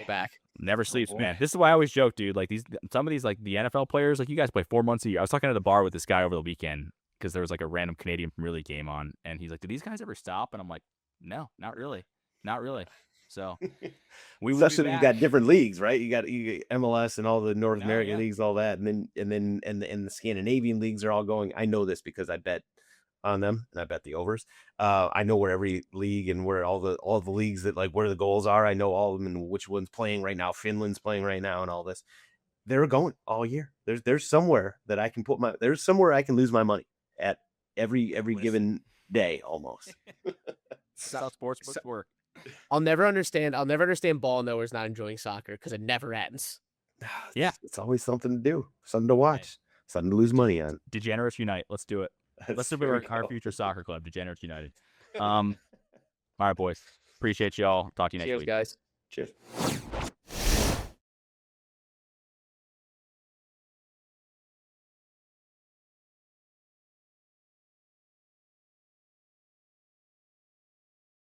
back. Never sleeps, man. This is why I always joke, dude. Like some of these like the NFL players, like you guys play 4 months a year. I was talking at the bar with this guy over the weekend because there was like a random Canadian Premier League game on, and he's like, "Do these guys ever stop?" And I'm like, "No, not really. So especially when you got different leagues, right? You got MLS and all the North American leagues, all that, and the Scandinavian leagues are all going. I know this because I bet on them and I bet the overs. I know where every league and where all the leagues that like where the goals are. I know all of them and which one's playing right now. Finland's playing right now and all this. They're going all year. There's somewhere that I can there's somewhere I can lose my money at every given day almost. That's how sports work. I'll never understand ball knowers not enjoying soccer because it never ends. Yeah. It's always something to do, something to watch, something to lose money on. Degenerates Unite. Let's do it. Let's do our future soccer club, Degenerates United. All right, boys. Appreciate y'all. Talk to you next week. Cheers, guys. Cheers.